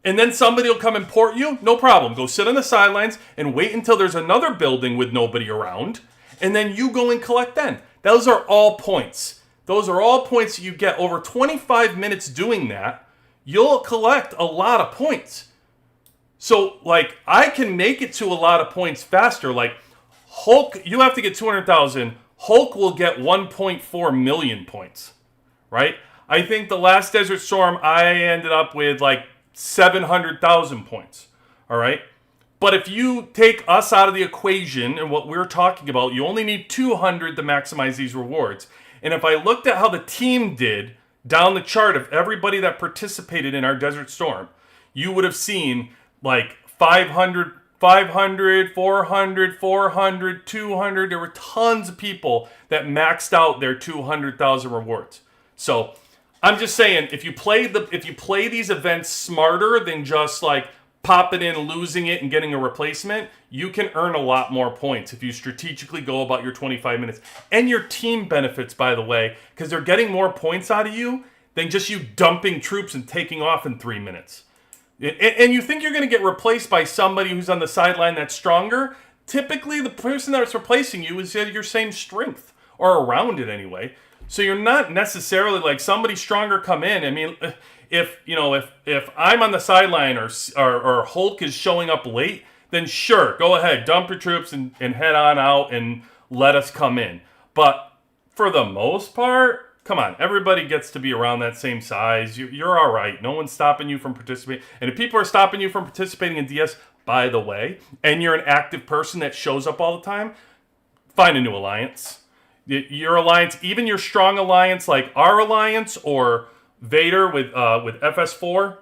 [SPEAKER 1] And then somebody will come and port you, no problem. Go sit on the sidelines and wait until there's another building with nobody around, and then you go and collect then. Those are all points. Those are all points you get. Over 25 minutes doing that, you'll collect a lot of points. So, I can make it to a lot of points faster. Hulk, you have to get 200,000. Hulk will get 1.4 million points, right? I think the last Desert Storm, I ended up with like 700,000 points, all right? But if you take us out of the equation and what we're talking about, you only need 200 to maximize these rewards. And if I looked at how the team did down the chart of everybody that participated in our Desert Storm, you would have seen like 500, 400, 400, 200. There were tons of people that maxed out their 200,000 rewards. So I'm just saying, if you play these events smarter than just like popping in, losing it, and getting a replacement, you can earn a lot more points if you strategically go about your 25 minutes. And your team benefits, by the way, because they're getting more points out of you than just you dumping troops and taking off in 3 minutes. And you think you're going to get replaced by somebody who's on the sideline that's stronger. Typically, the person that's replacing you is your same strength, or around it anyway. So you're not necessarily like somebody stronger come in. I mean, if I'm on the sideline or Hulk is showing up late, then sure, go ahead, dump your troops and head on out and let us come in. But for the most part, come on, everybody gets to be around that same size. You're all right. No one's stopping you from participating. And if people are stopping you from participating in DS, by the way, and you're an active person that shows up all the time, find a new alliance. Your alliance, even your strong alliance like our alliance or Vader with FS4,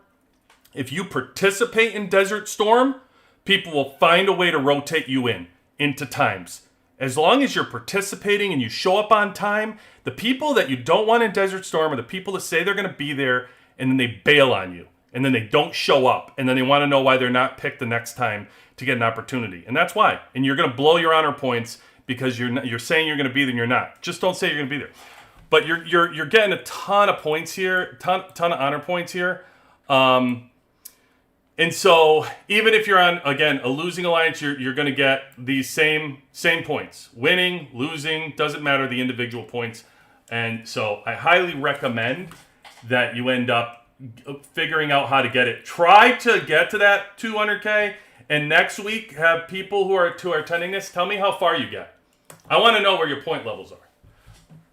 [SPEAKER 1] if you participate in Desert Storm, people will find a way to rotate you into times. As long as you're participating and you show up on time, the people that you don't want in Desert Storm are the people that say they're going to be there and then they bail on you. And then they don't show up. And then they want to know why they're not picked the next time to get an opportunity. And that's why. And you're going to blow your honor points because you're saying you're going to be there and you're not. Just don't say you're going to be there. But you're getting a ton of points here, ton of honor points here. And so even if you're on, again, a losing alliance, you're going to get these same points. Winning, losing, doesn't matter the individual points. And so I highly recommend that you end up figuring out how to get it. Try to get to that 200K, and next week have people who are attending this tell me how far you get. I want to know where your point levels are,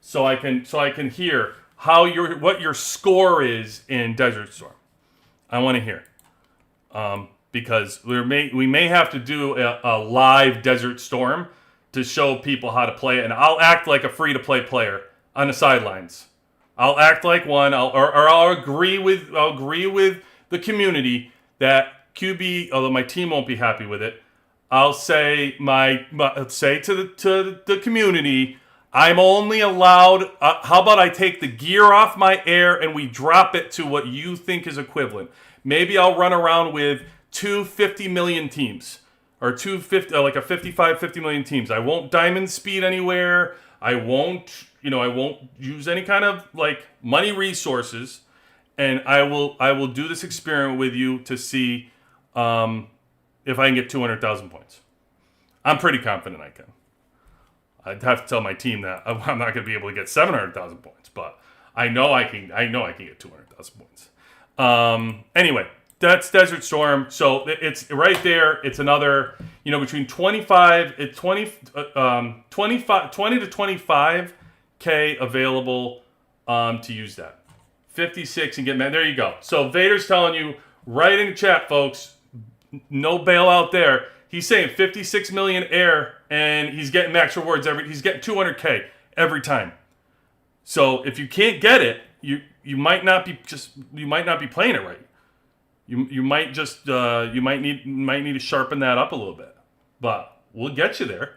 [SPEAKER 1] so I can hear what your score is in Desert Storm. I want to hear. Because we may have to do a live Desert Storm to show people how to play it, and I'll act like a free-to-play player on the sidelines. I'll act like one, I'll agree with the community that QB, although my team won't be happy with it, I'll say say to the community, I'm only allowed. How about I take the gear off my air and we drop it to what you think is equivalent? Maybe I'll run around with 250 million teams or 250, like a 50 million teams. I won't diamond speed anywhere. I won't use any kind of like money resources, and I will do this experiment with you to see if I can get 200,000 points. I'm pretty confident I can. I'd have to tell my team that I'm not going to be able to get 700,000 points, but I know I can get 200,000 points. Anyway, that's Desert Storm. So it's right there. It's another, between 20 to 25K available to use that. 56 and get mad. There you go. So Vader's telling you right in the chat, folks, no bailout there. He's saying 56 million air, and he's getting max rewards he's getting 200K every time. So if you can't get it, you might not be playing it right. You might just you might need to sharpen that up a little bit. But we'll get you there.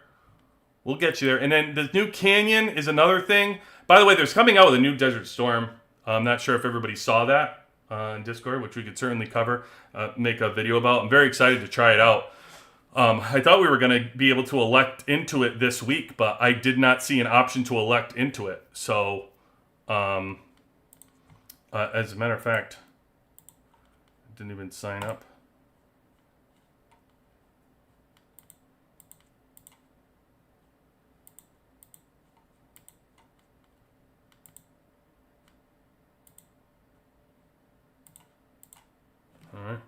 [SPEAKER 1] We'll get you there. And then the new Canyon is another thing. By the way, there's coming out with a new Desert Storm. I'm not sure if everybody saw that on Discord, which we could certainly cover, make a video about. I'm very excited to try it out. I thought we were going to be able to elect into it this week, but I did not see an option to elect into it. So, as a matter of fact, I didn't even sign up. All right.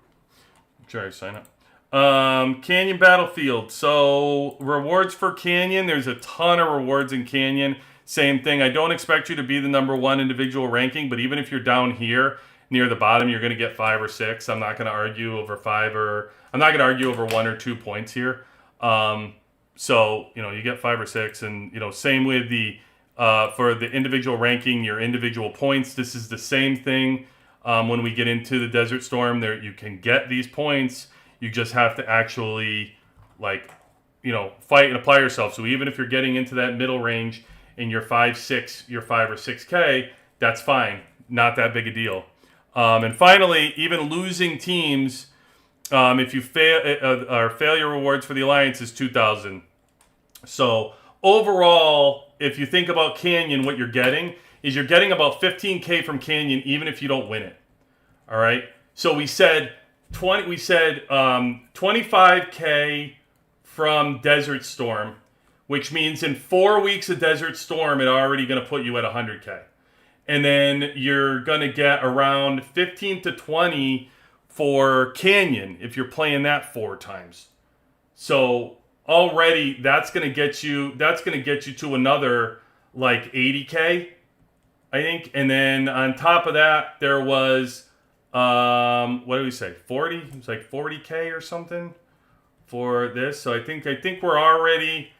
[SPEAKER 1] Try to sign up. Canyon Battlefield. So rewards for Canyon. There's a ton of rewards in Canyon. Same thing. I don't expect you to be the #1 individual ranking, but even if you're down here near the bottom, you're going to get 5 or 6. I'm not going to argue over 5 or I'm not going to argue over 1 or 2 points here. So you get 5 or 6, and same with the for the individual ranking, your individual points. This is the same thing. When we get into the Desert Storm, there you can get these points. You just have to actually fight and apply yourself. So even if you're getting into that middle range and you're 5 or 6K, that's fine. Not that big a deal. And finally, even losing teams, if you fail, failure rewards for the Alliance is 2,000. So overall, if you think about Canyon, what you're getting is you're getting about 15K from Canyon, even if you don't win it. All right. So we said 25K from Desert Storm, which means in 4 weeks of Desert Storm, it's already going to put you at 100K. And then you're going to get around 15 to 20 for Canyon if you're playing that 4 times. So already that's going to get you to another 80K, I think. And then on top of that, there was what did we say? 40? It was 40K or something for this. So I think we're already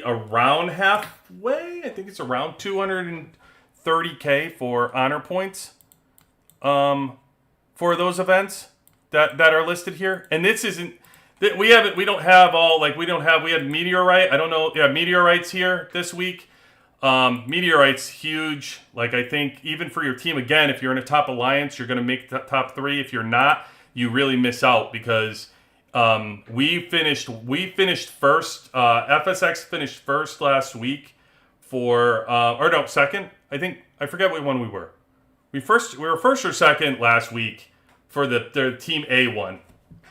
[SPEAKER 1] around halfway. I think it's around 230K for honor points for those events that are listed here. And this isn't we had Meteorite. I don't know. Yeah, Meteorites here this week. Meteorite's huge. I think even for your team, again, if you're in a top alliance, you're going to make the top 3. If you're not, you really miss out because we finished first. FSX finished first last week second. I forget what one we were. We were first or second last week for the team A1,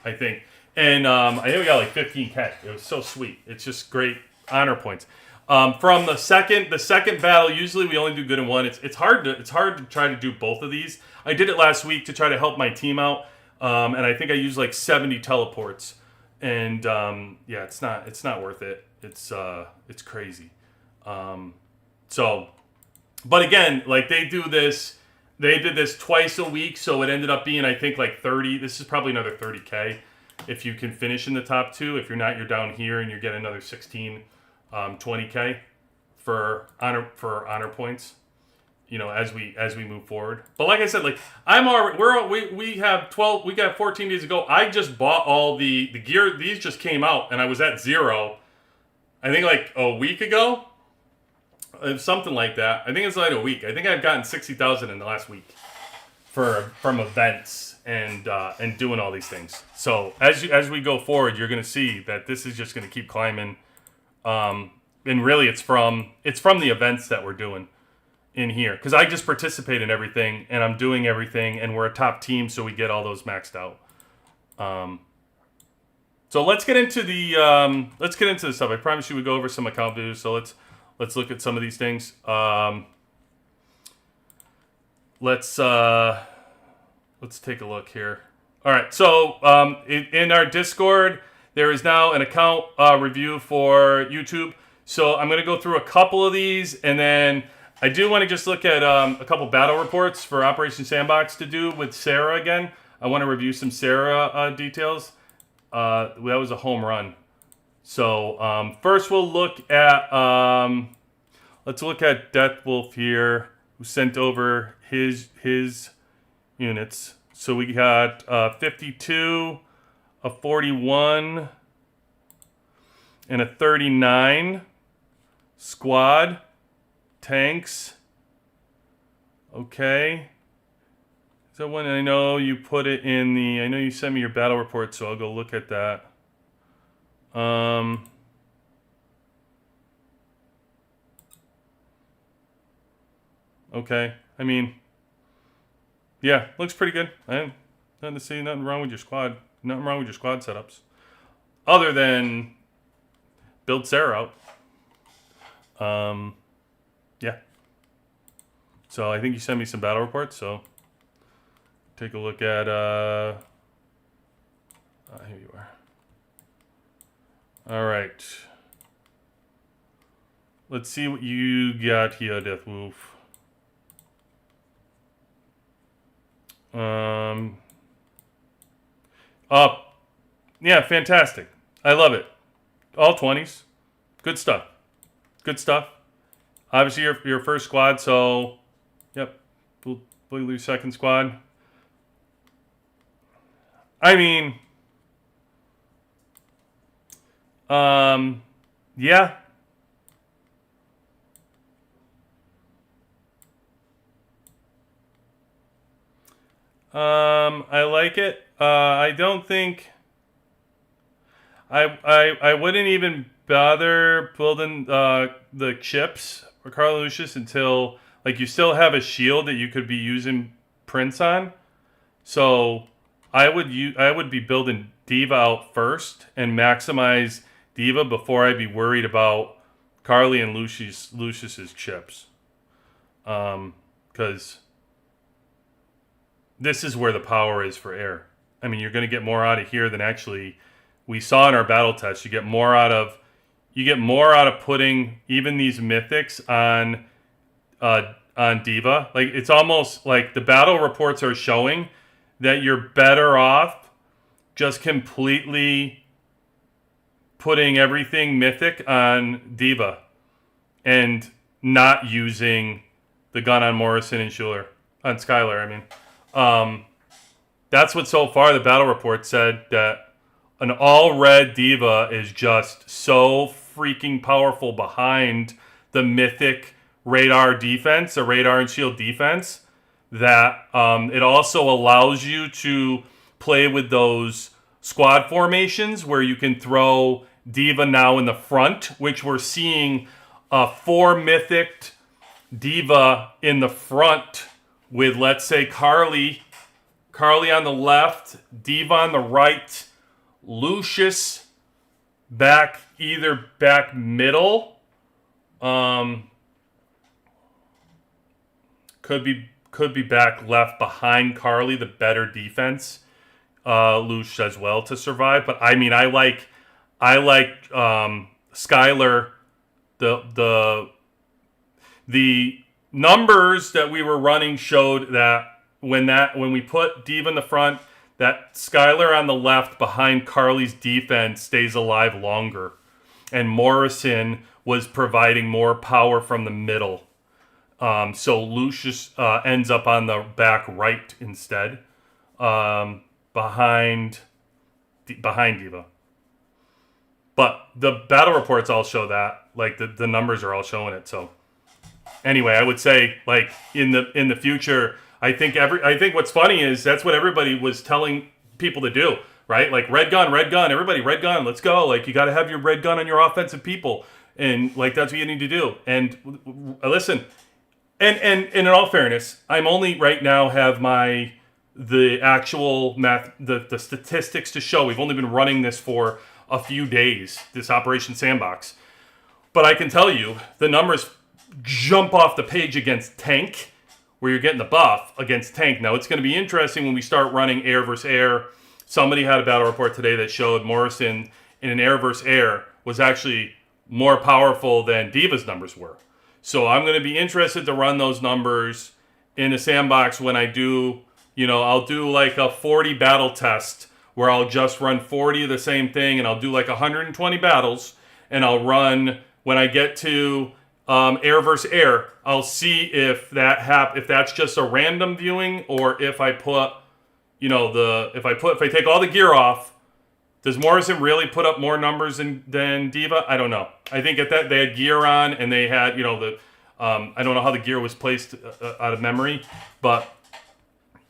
[SPEAKER 1] I think. And I think we got 15K. It was so sweet. It's just great honor points. From the second battle, usually we only do good in one. It's hard to try to do both of these. I did it last week to try to help my team out, and I think I used 70 teleports. And it's not worth it. It's crazy. But again, they did this twice a week, so it ended up being I think 30. This is probably another 30K. If you can finish in the top 2, if you're not, you're down here and you get another 16, 20K for honor points. As we move forward. But like I said, we have 12. We got 14 days ago. I just bought all the gear. These just came out, and I was at 0. I think a week ago, something like that. I think it's a week. I think I've gotten 60,000 in the last week from events. And doing all these things. So as we go forward, you're going to see that this is just going to keep climbing. And really, it's from the events that we're doing in here because I just participate in everything and I'm doing everything, and we're a top team, so we get all those maxed out. So let's get into the stuff. I promise you we go over some account views. So let's look at some of these things. Let's take a look here. All right, so in our Discord, there is now an account review for YouTube. So I'm going to go through a couple of these, and then I do want to just look at a couple battle reports for Operation Sandbox to do with Sarah again. I want to review some Sarah details. That was a home run. So first we'll look at, let's look at Death Wolf here, who sent over his units. So we got 52, a 41, and a 39 squad tanks. Okay. So when I know you put it in the, I know you sent me your battle report, so I'll go look at that. Okay. I mean, yeah, looks pretty good. I have nothing to see, nothing wrong with your squad. Nothing wrong with your squad setups. Other than build Sarah out. Yeah. So I think you sent me some battle reports, so take a look at Here you are. All right. Let's see what you got here, Deathwolf. Yeah, fantastic. I love it. All 20s. Good stuff. Good stuff. Obviously, your first squad, so, yep. We'll lose second squad. I mean, yeah. I like it. I don't think I wouldn't even bother building the chips for Carl Lucius until like you still have a shield that you could be using Prince on. So I would be building Diva out first and maximize Diva before I'd be worried about Carly and Lucius's chips. Because this is where the power is for air. I mean, you're going to get more out of here than actually we saw in our battle test. You get more out of putting even these mythics on Diva. Like it's almost like the battle reports are showing that you're better off just completely putting everything mythic on Diva and not using the gun on Morrison and on Skylar. I mean, that's what so far the battle report said, that an all-red Diva is just so freaking powerful behind the mythic radar defense, the radar and shield defense, that it also allows you to play with those squad formations where you can throw Diva now in the front, which we're seeing 4 mythic Diva in the front with, let's say, Carly on the left, Diva on the right, Lucius back middle. Could be back left behind Carly, the better defense. Lucius as well to survive. But I mean, I like Skylar. The numbers that we were running showed that when we put Diva in the front, that Skylar on the left behind Carly's defense stays alive longer, and Morrison was providing more power from the middle. So Lucius ends up on the back right instead, behind Diva. But the battle reports all show that, like the numbers are all showing it. So anyway, I would say like in the future, I think what's funny is that's what everybody was telling people to do, right? Like red gun, everybody red gun, let's go. Like you got to have your red gun on your offensive people, and like that's what you need to do. And listen, and in all fairness, I'm only right now have the actual math, the statistics to show. We've only been running this for a few days, this Operation Sandbox, but I can tell you the numbers jump off the page against tank, where you're getting the buff against tank. Now, it's going to be interesting when we start running air versus air. Somebody had a battle report today that showed Morrison in an air versus air was actually more powerful than Diva's numbers were. So I'm going to be interested to run those numbers in the Sandbox when I do, I'll do like a 40 battle test where I'll just run 40 of the same thing, and I'll do like 120 battles, and I'll run, when I get to air versus air, I'll see if if that's just a random viewing, or if I put, if I take all the gear off, does Morrison really put up more numbers than Diva? I don't know. I think at that they had gear on, and they had, I don't know how the gear was placed out of memory, but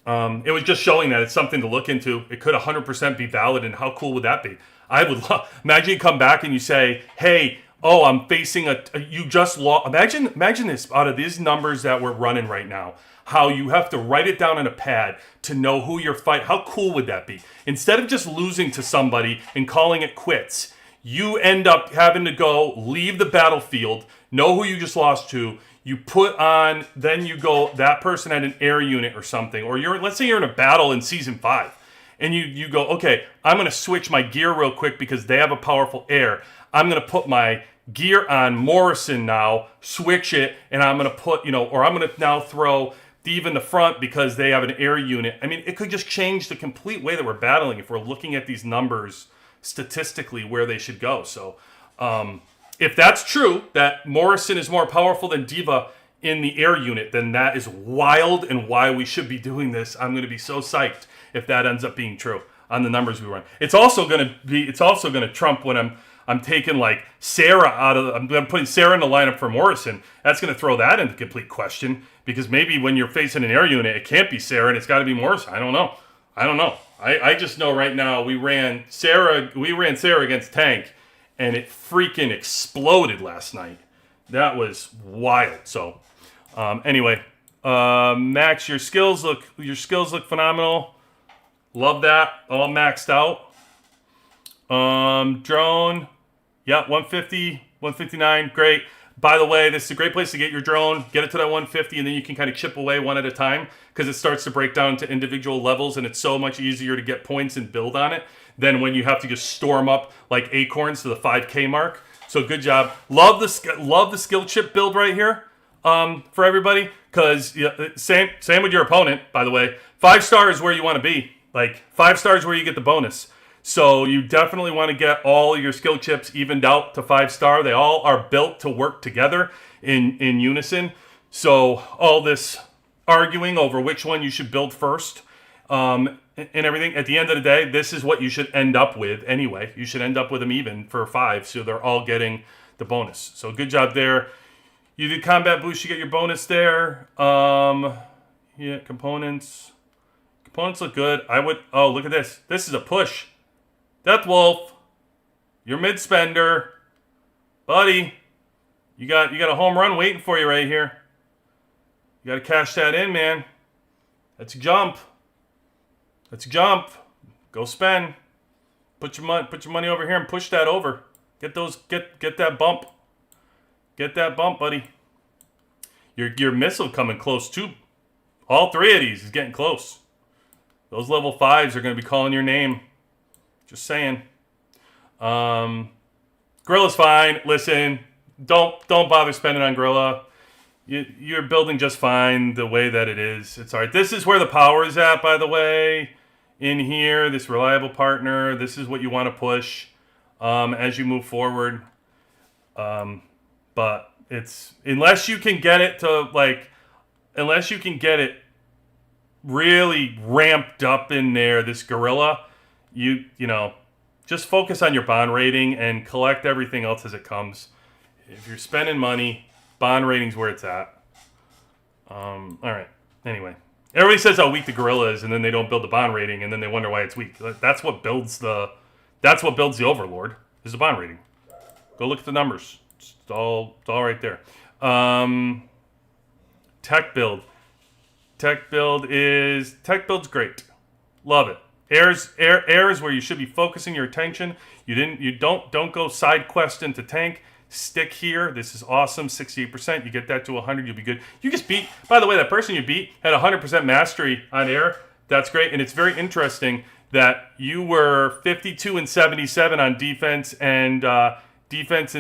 [SPEAKER 1] it was just showing that it's something to look into. It could 100% be valid, and how cool would that be? I would imagine you come back and you say, hey, oh, I'm facing you just lost. Imagine this, out of these numbers that we're running right now, how you have to write it down on a pad to know who you're fighting. How cool would that be? Instead of just losing to somebody and calling it quits, you end up having to leave the battlefield, know who you just lost to, you put on, then you go, that person had an air unit or something, or let's say you're in a battle in season 5, and you go, okay, I'm going to switch my gear real quick because they have a powerful air. I'm going to put my gear on Morrison now, switch it, and I'm going to put, or I'm going to now throw even the front because they have an air unit. I mean, it could just change the complete way that we're battling if we're looking at these numbers statistically where they should go. So if that's true, that Morrison is more powerful than Diva in the air unit, then that is wild and why we should be doing this. I'm going to be so psyched if that ends up being true on the numbers we run. It's also going to trump when I'm taking like Sarah I'm putting Sarah in the lineup for Morrison. That's going to throw that into complete question because maybe when you're facing an air unit, it can't be Sarah and it's got to be Morrison. I don't know. I just know right now we ran Sarah against Tank and it freaking exploded last night. That was wild. So anyway, Max, your skills look phenomenal. Love that. All maxed out. Drone. Yeah, 150, 159. Great. By the way, this is a great place to get your drone. Get it to that 150, and then you can kind of chip away one at a time because it starts to break down to individual levels, and it's so much easier to get points and build on it than when you have to just storm up like acorns to the 5K mark. So good job. Love the skill chip build right here for everybody because same with your opponent, by the way. 5 stars is where you want to be. Like 5 stars where you get the bonus. So you definitely want to get all your skill chips evened out to 5-star. They all are built to work together in unison. So all this arguing over which one you should build first and everything, at the end of the day, this is what you should end up with anyway. You should end up with them even for 5, so they're all getting the bonus. So good job there. You did combat boost, you get your bonus there. Yeah, components. Components look good. Oh, look at this. This is a push. Death Wolf, your mid spender, buddy. You got a home run waiting for you right here. You got to cash that in, man. That's a jump. Go spend. Put your money over here and push that over. Get that bump. Get that bump, buddy. Your missile coming close too. All 3 of these is getting close. Those level 5s are going to be calling your name. Just saying. Gorilla's fine. Listen, don't bother spending on Gorilla. You're building just fine the way that it is. It's all right. This is where the power is at, by the way. In here, this reliable partner. This is what you want to push as you move forward. But it's unless you can get it really ramped up in there, this Gorilla. You just focus on your bond rating and collect everything else as it comes. If you're spending money, bond rating's where it's at. All right. Anyway, everybody says how weak the Gorilla is, and then they don't build the bond rating, and then they wonder why it's weak. That's what builds the Overlord is the bond rating. Go look at the numbers. It's all right there. Tech build. Tech build's great. Love it. Air is where you should be focusing your attention. You don't go side quest into tank. Stick here. This is awesome. 68%. You get that to 100, you'll be good. You just beat. By the way, that person you beat had 100% mastery on air. That's great, and it's very interesting that you were 52 and 77 on defense and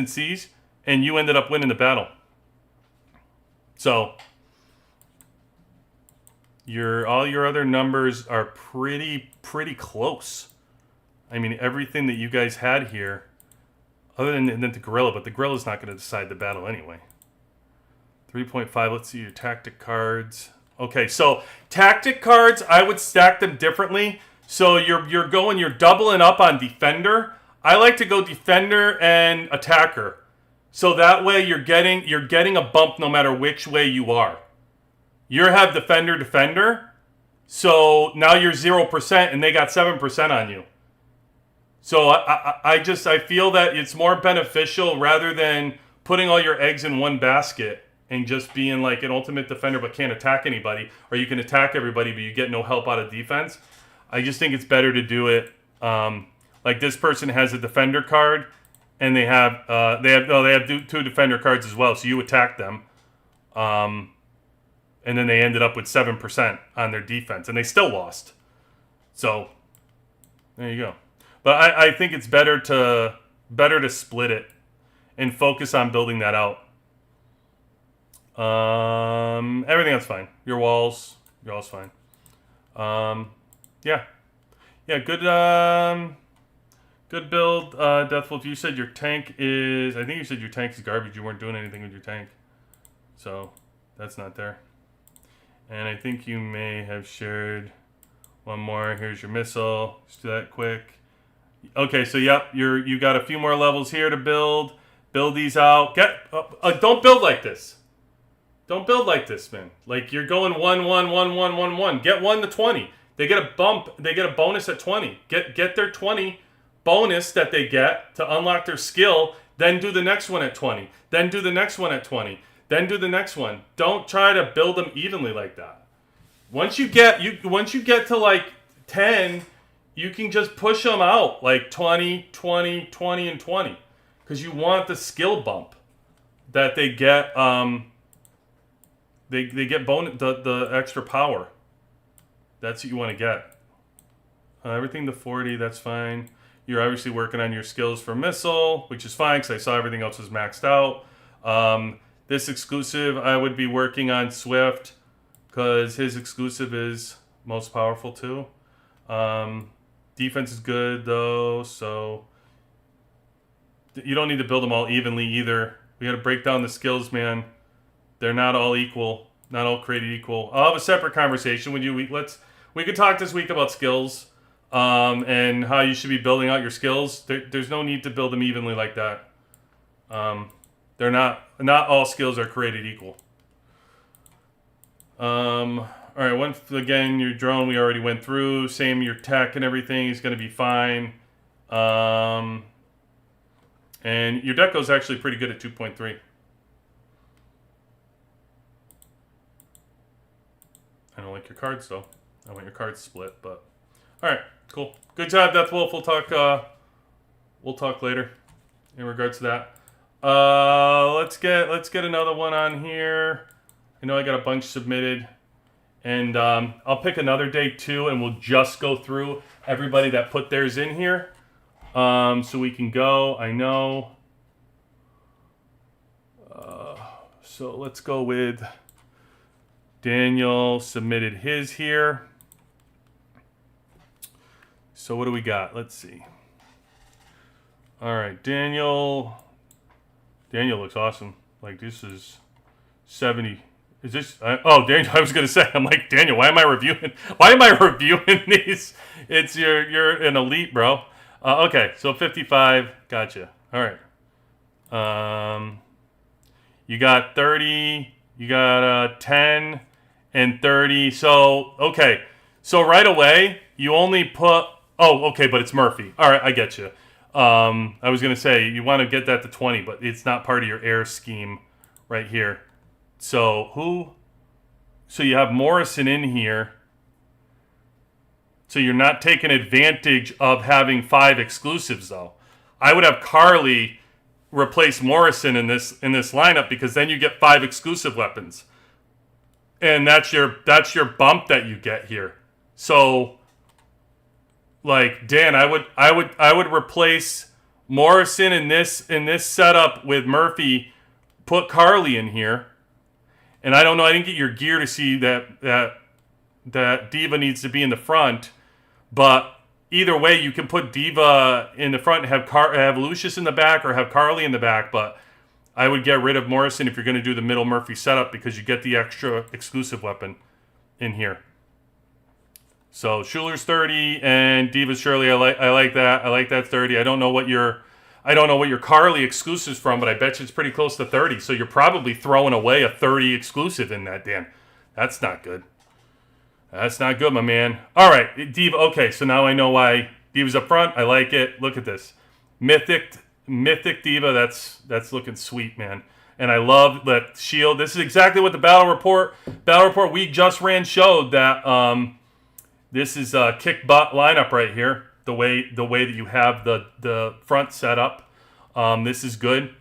[SPEAKER 1] Cs, and you ended up winning the battle. So all your other numbers are pretty close. I mean, everything that you guys had here, other than the Gorilla, but the Gorilla's not going to decide the battle anyway. 3.5, let's see your tactic cards. Okay, so tactic cards, I would stack them differently. So you're doubling up on defender. I like to go defender and attacker. So that way you're getting a bump no matter which way you are. You have defender, so now you're 0% and they got 7% on you. So I feel that it's more beneficial rather than putting all your eggs in one basket and just being like an ultimate defender but can't attack anybody, or you can attack everybody but you get no help out of defense. I just think it's better to do it like this person has a defender card and they have 2 defender cards as well, so you attack them. And then they ended up with 7% on their defense, and they still lost. So There you go. But I think it's better to split it and focus on building that out. Everything else fine. Your wall's fine. Yeah. Yeah, good build, Deathwolf. You said your tank is... I think you said your tank is garbage. You weren't doing anything with your tank. So, that's not there. And I think you may have shared one more. Here's your missile. Just do that quick. Okay, so yep, you got a few more levels here to build. Build these out. Don't build like this. Don't build like this, man. Like, you're going 1, 1, 1, 1, 1, 1. Get 1 to 20. They get a bump. They get a bonus at 20. Get their 20 bonus that they get to unlock their skill. Then do the next one at 20. Then do the next one at 20. Then do the next one. Don't try to build them evenly like that. Once you get to like 10, you can just push them out like 20, 20, 20, and 20, because you want the skill bump that they get. They get the extra power. That's what you want to get. Everything to 40, that's fine. You're obviously working on your skills for missile, which is fine because I saw everything else was maxed out. This exclusive, I would be working on Swift because his exclusive is most powerful too. Defense is good though, so you don't need to build them all evenly either. We got to break down the skills, man. They're not all equal, not all created equal. I'll have a separate conversation with you. We could talk this week about skills and how you should be building out your skills. There's no need to build them evenly like that. They're not all skills are created equal. All right, once again, your drone we already went through. Same, your tech and everything is going to be fine. And your deco is actually pretty good at 2.3. I don't like your cards though. I want your cards split, but all right, cool. Good job, Deathwolf. We'll talk later in regards to that. Let's get another one on here. I know I got a bunch submitted, and I'll pick another day too, and we'll just go through everybody that put theirs in here, so we can go. I know. So let's go with Daniel submitted his here. So what do we got? Let's see. All right, Daniel looks awesome. Like, this is 70. Is this? Oh, Daniel. I was gonna say. I'm like, Daniel. Why am I reviewing these? You're an elite, bro. Okay, so 55. Gotcha. All right. You got 30. You got 10 and 30. So okay. So right away you only put. Oh, okay, but it's Murphy. All right, I get you. I was gonna say you want to get that to 20, but it's not part of your air scheme right here. So So you have Morrison in here. So you're not taking advantage of having 5 exclusives though. I would have Carly replace Morrison in this lineup, because then you get 5 exclusive weapons, and that's your bump that you get here. So, like, Dan, I would replace Morrison in this setup with Murphy. Put Carly in here, and I don't know. I didn't get your gear to see that Diva needs to be in the front, but either way, you can put Diva in the front and have Lucius in the back, or have Carly in the back. But I would get rid of Morrison if you're going to do the middle Murphy setup, because you get the extra exclusive weapon in here. So Schuler's 30 and Diva's Shirley. I like that. I like that 30. I don't know what your Carly exclusive's from, but I bet you it's pretty close to 30. So you're probably throwing away a 30 exclusive in that, Dan. That's not good. That's not good, my man. All right, Diva. Okay, so now I know why Diva's up front. I like it. Look at this. Mythic Diva. That's looking sweet, man. And I love that shield. This is exactly what the battle report we just ran showed, that this is a kick butt lineup right here. The way that you have the front set up. This is good.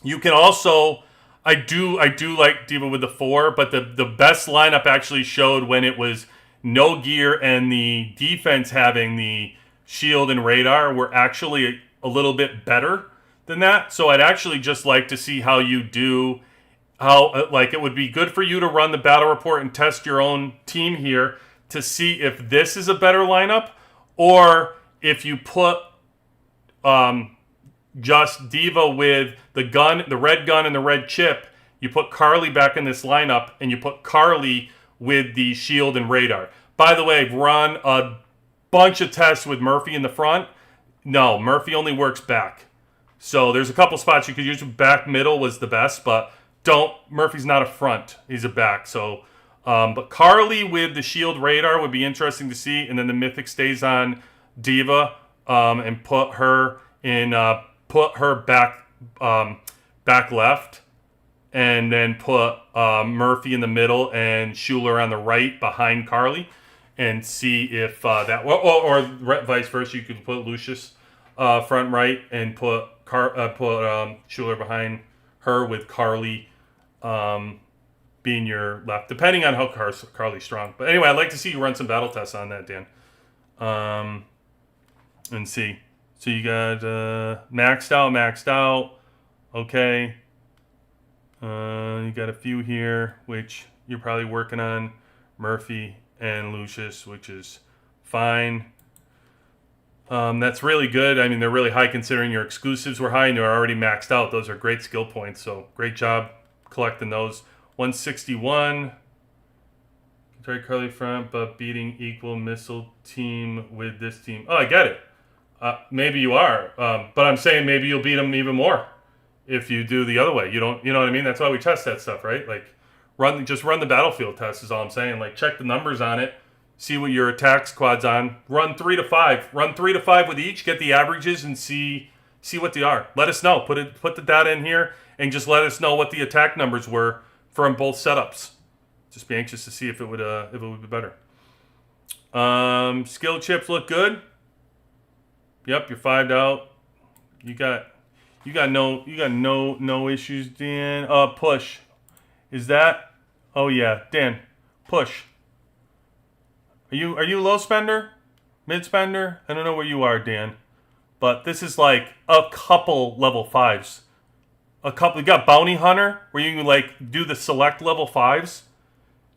[SPEAKER 1] You can also, I do like Diva with the 4, but the best lineup actually showed when it was no gear and the defense having the shield and radar were actually a little bit better than that. So I'd actually just like to see how you do, like it would be good for you to run the battle report and test your own team here to see if this is a better lineup, or if you put just Diva with the gun, the red gun and the red chip, you put Carly back in this lineup, and you put Carly with the shield and radar. By the way, run a bunch of tests with Murphy in the front. No, Murphy only works back. So there's a couple spots you could use. Back middle was the best, but Murphy's not a front. He's a back. So, but Carly with the shield radar would be interesting to see. And then the Mythic stays on Diva, and put her back left, and then put Murphy in the middle and Schuler on the right behind Carly, and see if that, or vice versa. You could put Lucius front right and put Schuler behind her, with Carly being your left, depending on how Carly's strong. But anyway, I'd like to see you run some battle tests on that, Dan. And see. So you got maxed out. Okay. You got a few here, which you're probably working on. Murphy and Lucius, which is fine. That's really good. I mean, they're really high considering your exclusives were high and you're already maxed out. Those are great skill points, so great job collecting those. 161. Try Carly front, but beating equal missile team with this team. Oh, I get it. Maybe you are, but I'm saying maybe you'll beat them even more if you do the other way. You know what I mean? That's why we test that stuff, right? Like, just run the battlefield test is all I'm saying. Like, check the numbers on it, see what your attack squad's on. Run 3 to 5. Run 3 to 5 with each. Get the averages and see what they are. Let us know. Put the data in here and just let us know what the attack numbers were from both setups. Just be anxious to see if it would be better. Skill chips look good. Yep, you're 5'd out. You got no issues, Dan. Push. Is that? Oh yeah, Dan. Push. Are you low spender? Mid spender? I don't know where you are, Dan. But this is like a couple level 5s. You got Bounty Hunter where you can like do the select level 5s.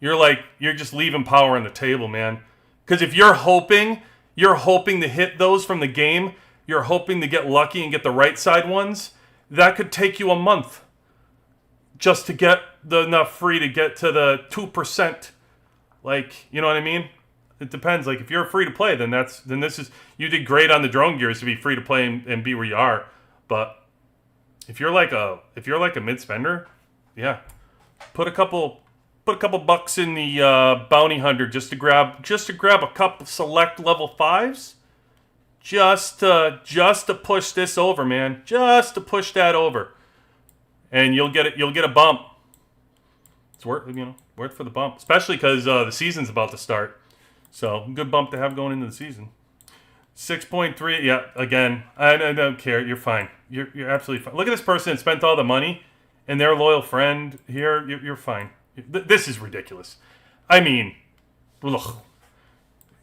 [SPEAKER 1] You're just leaving power on the table, man. Because if you're hoping to hit those from the game, you're hoping to get lucky and get the right side ones, that could take you a month just to get enough free to get to the 2%. Like, you know what I mean? It depends. Like, if you're free to play, then this is, you did great on the drone gears to be free to play and be where you are. But if you're like a mid spender, yeah, put a couple bucks in the bounty hunter just to grab a couple select level 5s, just to push this over, man. Just to push that over, and you'll get a bump. It's worth for the bump, especially because the season's about to start. So good bump to have going into the season. 6.3. Yeah, again, I don't care. You're fine. You're absolutely fine. Look at this person that spent all the money, and their loyal friend here. You're fine. This is ridiculous. I mean, ugh.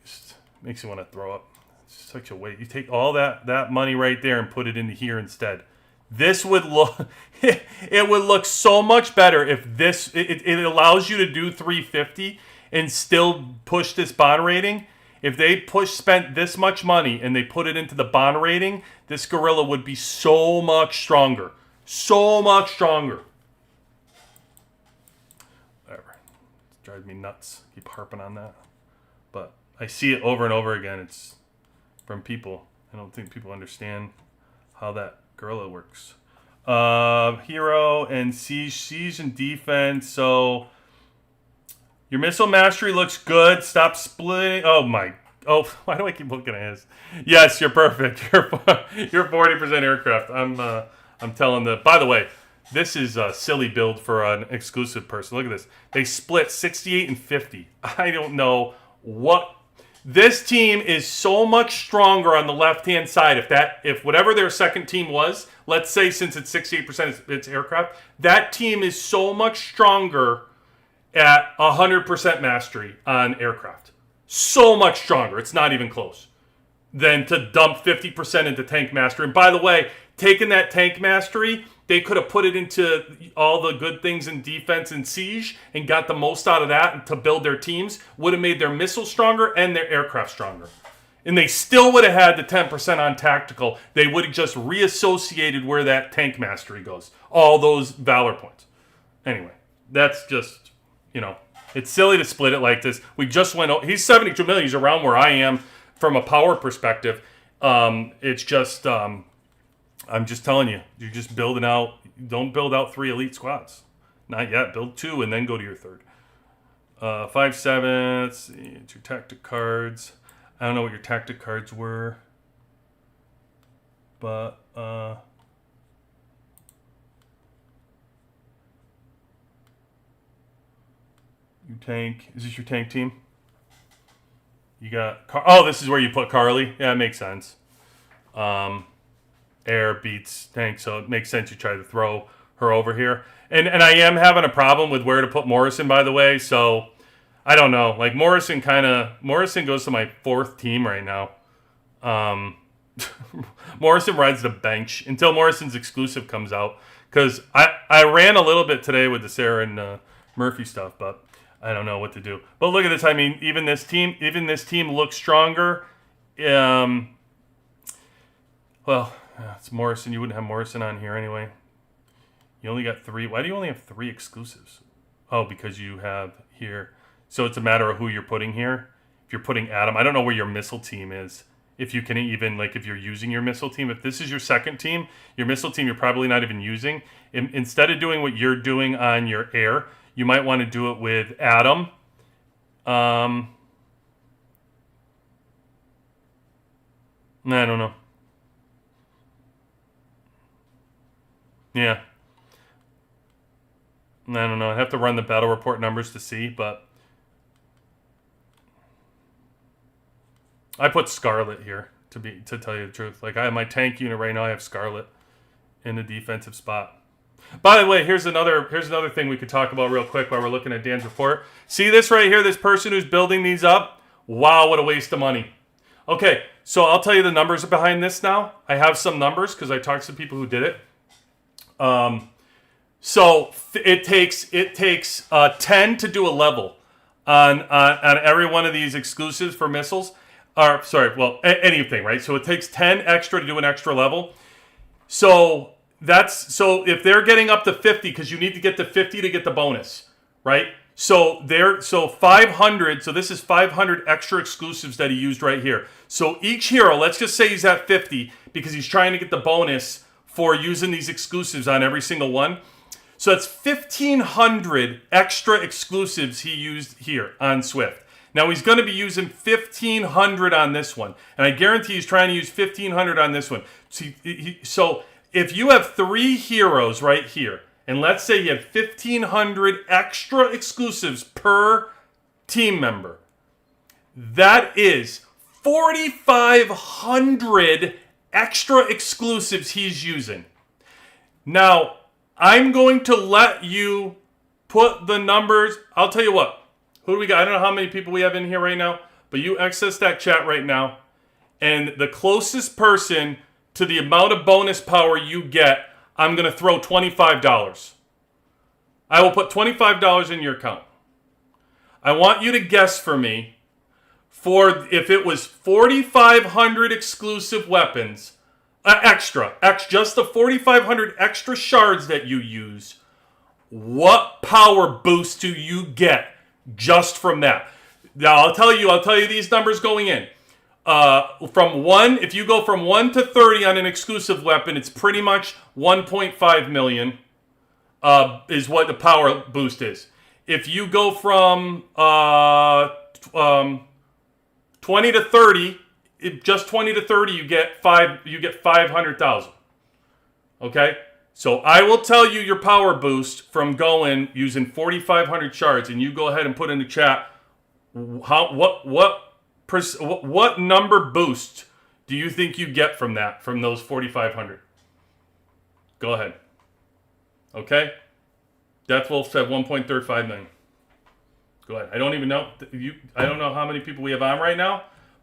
[SPEAKER 1] Just makes you want to throw up. It's such a waste. You take all that money right there and put it into here instead. This would look, it would look so much better if it allows you to do 350 and still push this bond rating. If they spent this much money and they put it into the bond rating, this gorilla would be so much stronger. So much stronger. Whatever. It drives me nuts. Keep harping on that. But I see it over and over again. It's from people. I don't think people understand how that gorilla works. Hero and siege and defense. So your missile mastery looks good. Stop splitting. Oh, why do I keep looking at his? Yes, you're perfect. You're 40% aircraft. I'm telling by the way, this is a silly build for an exclusive person. Look at this. They split 68 and 50. I don't know what. This team is so much stronger on the left-hand side. If whatever their second team was, let's say since it's 68% it's aircraft, that team is so much stronger at 100% mastery on aircraft. So much stronger. It's not even close. than to dump 50% into tank mastery. And by the way, taking that tank mastery, they could have put it into all the good things in defense and siege and got the most out of that to build their teams. Would have made their missiles stronger and their aircraft stronger. And they still would have had the 10% on tactical. They would have just reassociated where that tank mastery goes. All those Valor points. Anyway, that's just, it's silly to split it like this. We just went, he's 72 million. He's around where I am from a power perspective. It's just, I'm just telling you, you're just building out, don't build out 3 elite squads. Not yet. Build 2 and then go to your 3rd. 5-7, let's see, it's your tactic cards. I don't know what your tactic cards were, but your tank, is this your tank team? You got, this is where you put Carly. Yeah, it makes sense. Air beats tank, so it makes sense you try to throw her over here. And I am having a problem with where to put Morrison, by the way, so I don't know. Like, Morrison goes to my 4th team right now. Morrison rides the bench until Morrison's exclusive comes out. Because I ran a little bit today with the Sarah and Murphy stuff, but I don't know what to do. But look at this. I mean, even this team looks stronger. Well, it's Morrison. You wouldn't have Morrison on here anyway. You only got 3. Why do you only have 3 exclusives? Oh, because you have here. So it's a matter of who you're putting here. If you're putting Adam, I don't know where your missile team is. If you can even, like, if you're using your missile team. If this is your 2nd team, your missile team you're probably not even using. Instead of doing what you're doing on your air, you might want to do it with Adam. I don't know. Yeah. I don't know. I'd have to run the battle report numbers to see, but I put Scarlet here to tell you the truth. Like, I have my tank unit right now. I have Scarlet in the defensive spot. By the way, here's another thing we could talk about real quick while we're looking at Dan's report. See this right here? This person who's building these up. Wow, what a waste of money. Okay, so I'll tell you the numbers behind this now. I have some numbers because I talked to people who did it. So it takes 10 to do a level on every one of these exclusives for missiles. Or sorry, well, anything, right? So it takes 10 extra to do an extra level. So if they're getting up to 50, because you need to get to 50 to get the bonus, right? So 500. So this is 500 extra exclusives that he used right here. So each hero, let's just say he's at 50 because he's trying to get the bonus for using these exclusives on every single one. So that's 1,500 extra exclusives he used here on Swift. Now he's going to be using 1,500 on this one. And I guarantee he's trying to use 1,500 on this one. So if you have 3 heroes right here, and let's say you have 1,500 extra exclusives per team member, that is 4,500 extra exclusives he's using. Now, I'm going to let you put the numbers. I'll tell you what. Who do we got? I don't know how many people we have in here right now, but you access that chat right now. And the closest person to the amount of bonus power you get, I'm going to throw $25. I will put $25 in your account. I want you to guess for me for if it was 4,500 exclusive weapons, just the 4,500 extra shards that you use, what power boost do you get just from that? Now, I'll tell you these numbers going in. If you go from 1 to 30 on an exclusive weapon, it's pretty much 1.5 million is what the power boost is. If you go from 20 to 30, just 20 to 30, you get 500,000. Okay? So I will tell you your power boost from going using 4,500 shards, and you go ahead and put in the chat what number boost do you think you get from those 4,500? Go ahead. Okay? Death Wolf said 1.35 million. Go ahead. I don't even know. I don't know how many people we have on right now,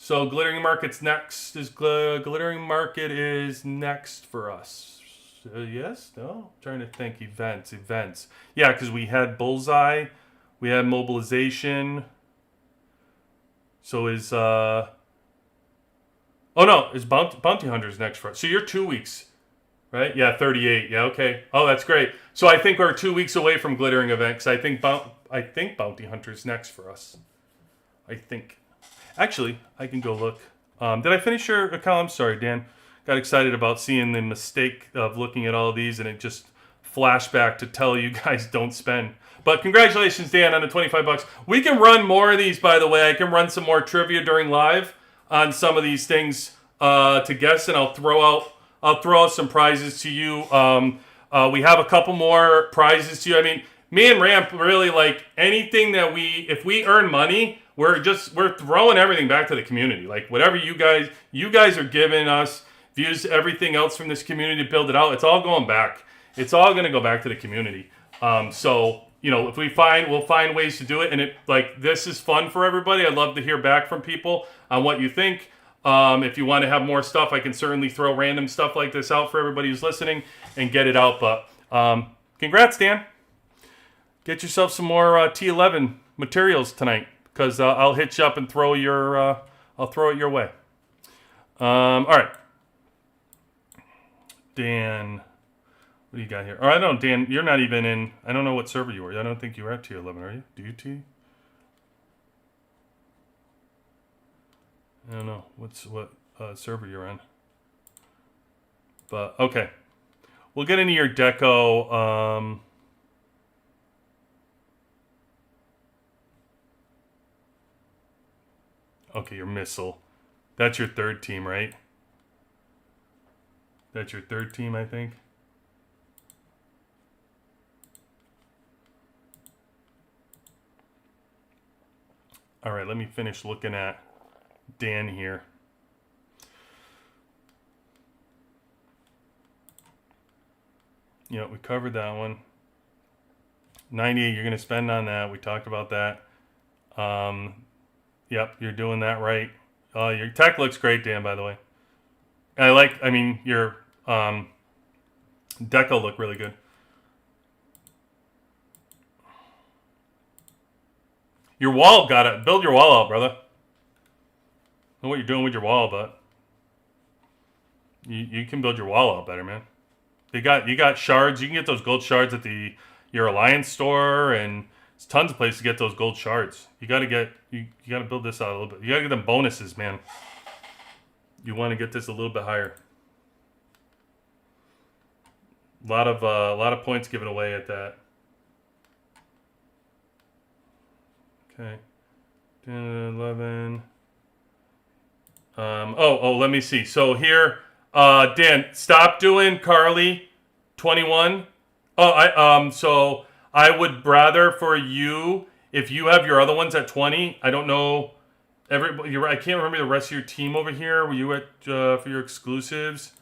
[SPEAKER 1] So Glittering Market's next. Glittering Market is next for us. Yes? No? I'm trying to think. Events. Yeah, because we had Bullseye. We had Mobilization. So is... Oh, no. Is Bounty Hunters next for us. So you're 2 weeks. Right? Yeah, 38. Yeah, okay. Oh, that's great. So I think we're 2 weeks away from Glittering Event. Because I think Bounty Hunters next for us. I think... Actually, I can go look. Did I finish your account? I'm sorry, Dan. Got excited about seeing the mistake of looking at all these, and it just flashed back to tell you guys don't spend. But congratulations, Dan, on the $25. We can run more of these, by the way. I can run some more trivia during live on some of these things to guess, and I'll throw out some prizes to you. We have a couple more prizes to you. I mean, me and Ramp really like anything that if we earn money. We're throwing everything back to the community. Like whatever you guys are giving us, views, everything else from this community to build it out, it's all going back. It's all going to go back to the community. So, if we'll find ways to do it. And this is fun for everybody. I'd love to hear back from people on what you think. If you want to have more stuff, I can certainly throw random stuff like this out for everybody who's listening and get it out. But congrats, Dan. Get yourself some more T11 materials tonight. Because I'll hit you up and throw it your way. All right, Dan, what do you got here? Oh, I don't know, Dan. You're not even in. I don't know what server you were. I don't think you were at T11, are you? Do you T? I don't know what server you're on. But okay, we'll get into your deco. Okay, your missile. That's your third team, right? That's your third team, I think. All right, let me finish looking at Dan here. Yeah, we covered that one. 98, you're going to spend on that. We talked about that. Yep, you're doing that right. Your tech looks great, Dan, by the way. Your deco look really good. Your wall, build your wall out, brother. I don't know what you're doing with your wall, but you can build your wall out better, man. You got shards. You can get those gold shards at your Alliance store, and there's tons of places to get those gold shards. You gotta build this out a little bit. You gotta get them bonuses, man. You want to get this a little bit higher. A lot of points given away at that. Okay, 10, 11. Let me see. So here, Dan, stop doing Carly, 21. So I would rather for you, if you have your other ones at 20, I don't know, I can't remember the rest of your team over here. Were you at, for your exclusives?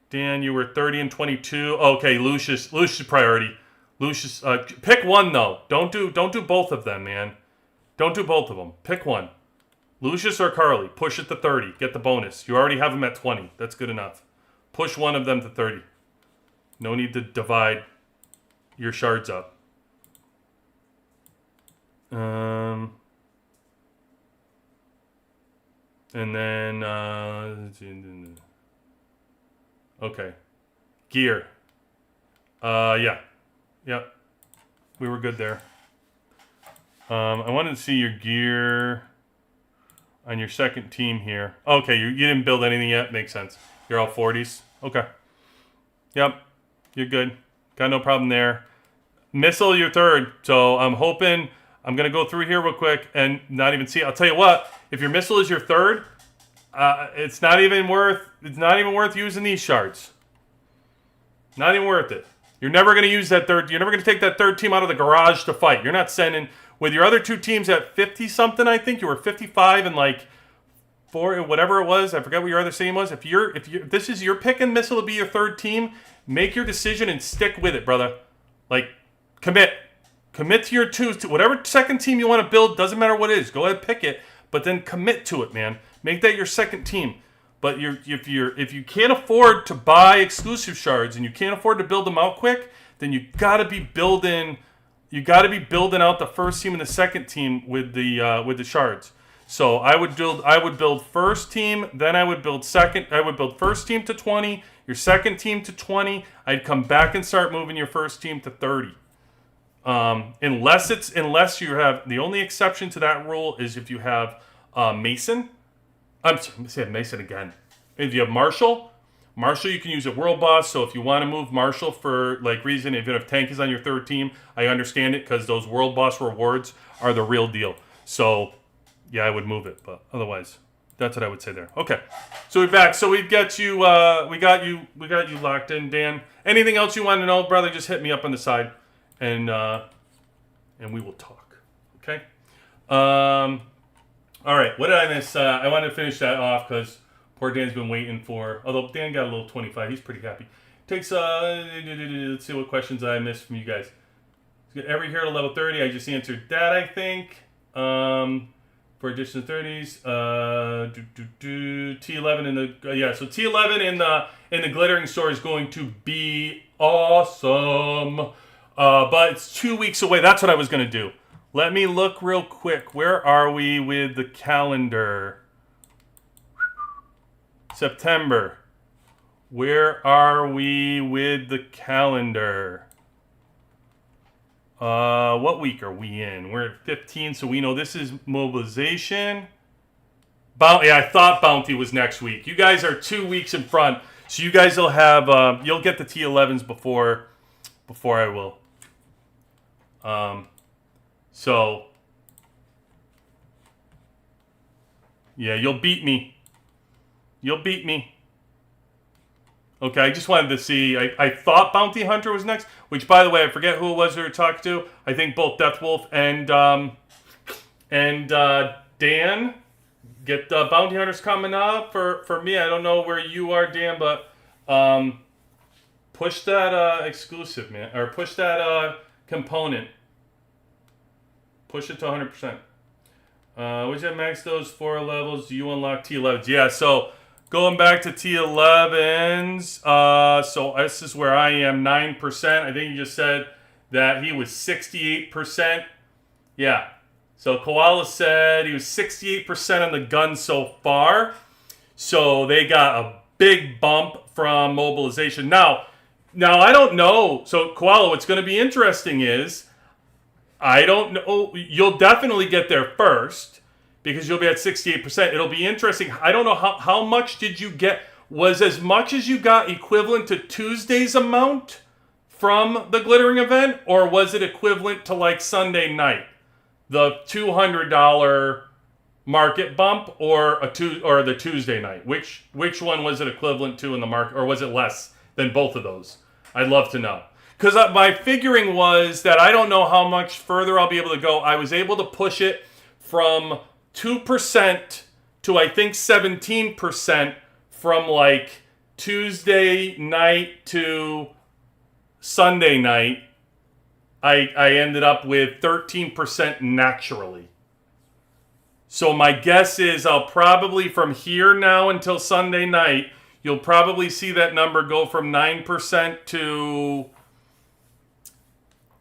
[SPEAKER 1] Dan, you were 30 and 22. Okay, Lucius priority. Lucius, pick one though. Don't do both of them, man. Don't do both of them. Pick one. Lucius or Carly. Push it to 30. Get the bonus. You already have them at 20. That's good enough. Push one of them to 30. No need to divide your shards up. And then okay, gear. Yeah, we were good there. I wanted to see your gear on your second team here. Okay, you didn't build anything yet. Makes sense. You're all 40s. Okay. Yep, you're good. Got no problem there. Missile, you're third. So I'm hoping I'm gonna go through here real quick and not even see. I'll tell you what. If your missile is your third, it's not even worth using these shards. Not even worth it. You're never gonna use that third. You're never gonna take that third team out of the garage to fight. You're not sending with your other two teams at 50 something. I think you were 55 and like 4, whatever it was. I forgot what your other team was. If this is your pick and missile to be your third team, make your decision and stick with it, brother. Like, commit to your two. Whatever second team you want to build, doesn't matter what it is. Go ahead, pick it. but then commit to it, man. Make that your second team. But if you can't afford to buy exclusive shards and you can't afford to build them out quick, then you got to be building. You got to be building out the first team and the second team with the shards. So I would build first team, then I would build second. I would build first team to 20, your second team to 20. I'd come back and start moving your first team to 30. Unless you have, the only exception to that rule is if you have Mason. I'm saying Mason again. If you have Marshall you can use a world boss. So if you want to move Marshall for like reason, even if Tank is on your third team, I understand it because those world boss rewards are the real deal. So yeah, I would move it, but otherwise, that's what I would say there. Okay, so we're back. So we've got you. We got you locked in, Dan. Anything else you want to know, brother? Just hit me up on the side, and we will talk. Okay. All right. What did I miss? I wanted to finish that off because poor Dan's been waiting for. Although Dan got a little 25, he's pretty happy. Takes. Let's see what questions I missed from you guys. Every hero to level 30. I just answered that. I think. For additional 30s, T11 in the so T11 in the glittering store is going to be awesome, but it's 2 weeks away. That's what I was gonna do. Let me look real quick. Where are we with the calendar? September. Where are we with the calendar? What week are we in? We're at 15, so we know this is mobilization. I thought Bounty was next week. You guys are 2 weeks in front, so you guys will have, you'll get the T11s before I will. So, yeah, you'll beat me. You'll beat me. Okay, I just wanted to see. I thought Bounty Hunter was next, which, by the way, I forget who it was we were talking to. I think both Deathwolf and Dan get Bounty Hunters coming up for me. I don't know where you are, Dan, but push that exclusive, man, or push that component. Push it to 100%. Which max those 4 levels do you unlock T11s? Yeah, so. Going back to T11s, so this is where I am, 9%. I think you just said that he was 68%. Yeah. So Koala said he was 68% on the gun so far. So they got a big bump from mobilization. Now I don't know. So Koala, what's going to be interesting is, I don't know. You'll definitely get there first. Because you'll be at 68%. It'll be interesting. I don't know how much did you get. Was as much as you got equivalent to Tuesday's amount from the glittering event? Or was it equivalent to like Sunday night? The $200 market bump or the Tuesday night? Which one was it equivalent to in the market? Or was it less than both of those? I'd love to know. Because my figuring was that I don't know how much further I'll be able to go. I was able to push it from 2% to I think 17% from like Tuesday night to Sunday night. I ended up with 13% naturally. So my guess is I'll probably from here now until Sunday night, you'll probably see that number go from 9% to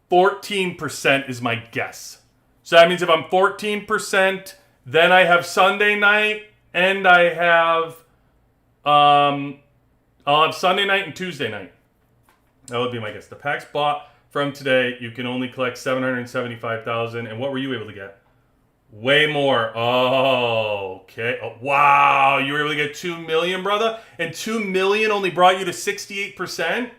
[SPEAKER 1] 14% is my guess. So that means if I'm 14%, then I have Sunday night, and I have, I'll have Sunday night and Tuesday night. That would be my guess. The packs bought from today, you can only collect 775,000. And what were you able to get? Way more. Oh, okay. Oh, wow, you were able to get 2 million, brother, and 2 million only brought you to 68%.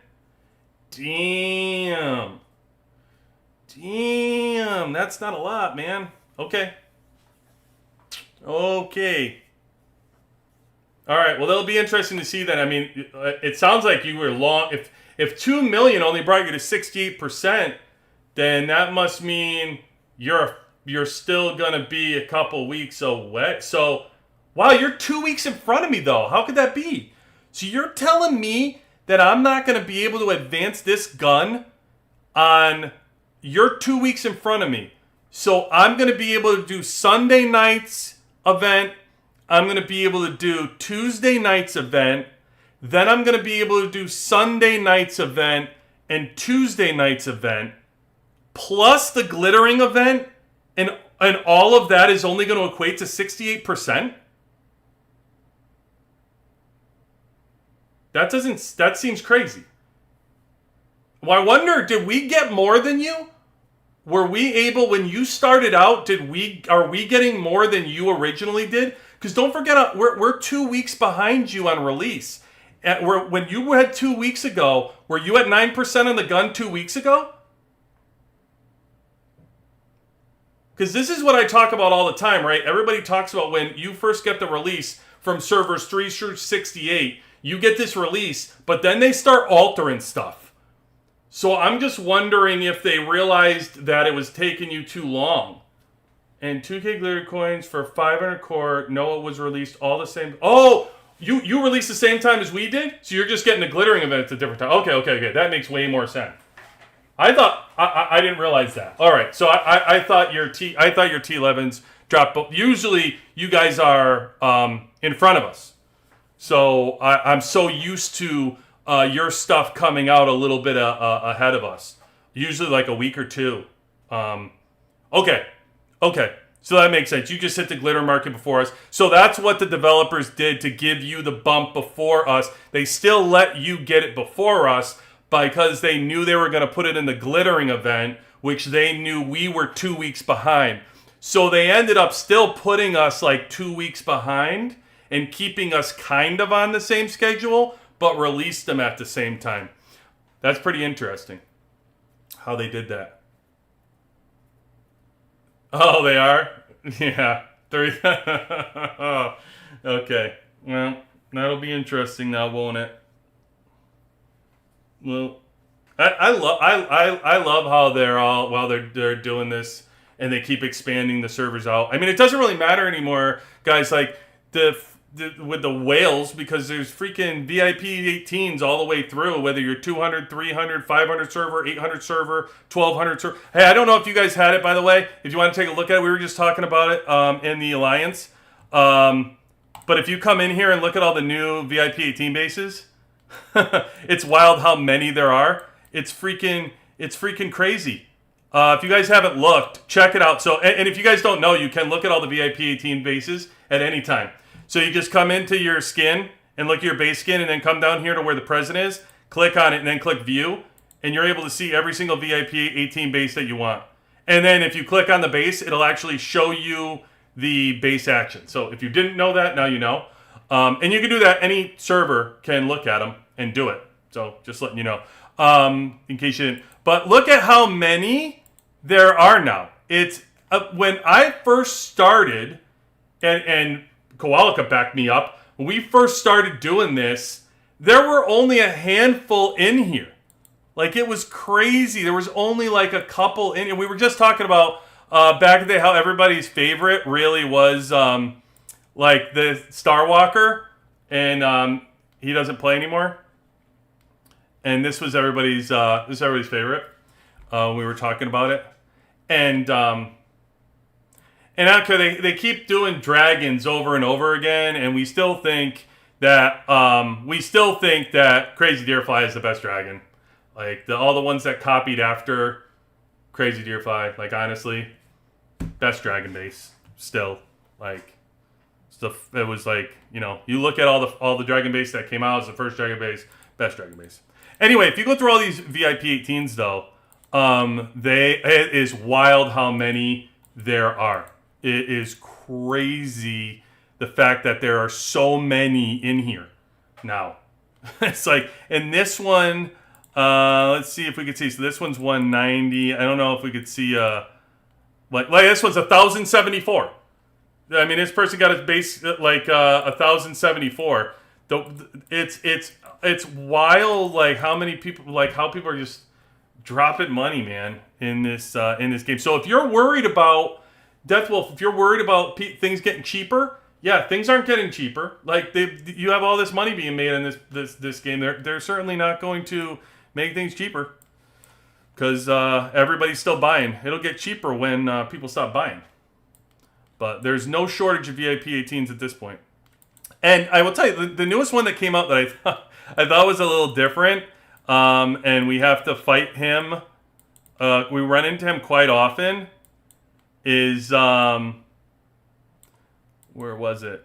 [SPEAKER 1] Damn, that's not a lot, man. Okay. All right. Well, that'll be interesting to see that. I mean, it sounds like you were long. If 2 million only brought you to 68%, then that must mean you're still gonna be a couple weeks away. So, wow, you're 2 weeks in front of me though. How could that be? So you're telling me that I'm not gonna be able to advance this gun on? You're 2 weeks in front of me. So I'm gonna be able to do Sunday nights event. I'm going to be able to do Tuesday night's event. Then I'm going to be able to do Sunday night's event and Tuesday night's event, plus the glittering event, and all of that is only going to equate to 68%? That seems crazy. Well, I wonder, did we get more than you? Were we able, when you started out, are we getting more than you originally did? Because don't forget, we're 2 weeks behind you on release. When you had 2 weeks ago, were you at 9% on the gun 2 weeks ago? Because this is what I talk about all the time, right? Everybody talks about when you first get the release from servers 3 through 68, you get this release, but then they start altering stuff. So I'm just wondering if they realized that it was taking you too long. And 2K glitter coins for 500 core. Noah was released all the same. Oh, you released the same time as we did? So you're just getting the glittering event at a different time. Okay. That makes way more sense. I thought I didn't realize that. All right, so I thought your T11s dropped. Usually you guys are in front of us. So I'm so used to your stuff coming out a little bit ahead of us. Usually like a week or two. Okay. So that makes sense. You just hit the glitter market before us. So that's what the developers did to give you the bump before us. They still let you get it before us because they knew they were going to put it in the glittering event, which they knew we were 2 weeks behind. So they ended up still putting us like 2 weeks behind and keeping us kind of on the same schedule, but released them at the same time. That's pretty interesting how they did that. Oh, they are? Yeah. 3. Okay. Well, that'll be interesting now, won't it? Well, I love how they're all, while they're doing this and they keep expanding the servers out. I mean, it doesn't really matter anymore, guys, like with the whales, because there's freaking VIP 18s all the way through, whether you're 200, 300, 500 server, 800 server, 1200 server. Hey, I don't know if you guys had it, by the way. If you want to take a look at it, we were just talking about it in the Alliance. But if you come in here and look at all the new VIP 18 bases, it's wild how many there are. It's freaking crazy. If you guys haven't looked, check it out. So, and if you guys don't know, you can look at all the VIP 18 bases at any time. So you just come into your skin and look at your base skin, and then come down here to where the president is, click on it, and then click view, and you're able to see every single VIP 18 base that you want. And then if you click on the base, it'll actually show you the base action. So if you didn't know that, now you know. And you can do that. Any server can look at them and do it. So just letting you know, in case you didn't. But look at how many there are now. It's when I first started, and Koalika backed me up. When we first started doing this, there were only a handful in here. Like, it was crazy. There was only like a couple in here. We were just talking about back in the day how everybody's favorite really was like the Star Walker, and he doesn't play anymore. And this was everybody's favorite. We were talking about it, and after they keep doing dragons over and over again, and we still think that Crazy Deerfly is the best dragon. Like all the ones that copied after Crazy Deerfly, like honestly, best dragon base still. Like stuff, it was like, you know, you look at all the dragon base that came out as the first dragon base, best dragon base. Anyway, if you go through all these VIP 18s though, it is wild how many there are. It is crazy the fact that there are so many in here now. It's like, and this one, let's see if we could see. So this one's 190. I don't know if we could see, like this one's 1,074. I mean, this person got his base like 1,074. It's wild, like how many people, like how people are just dropping money, man, in this game. So if you're worried about Deathwolf, if you're worried about things getting cheaper, yeah, things aren't getting cheaper. Like you have all this money being made in this game. They're certainly not going to make things cheaper because everybody's still buying. It'll get cheaper when people stop buying. But there's no shortage of VIP 18s at this point. And I will tell you, the newest one that came out that I thought was a little different, and we have to fight him. We run into him quite often. Is where was it?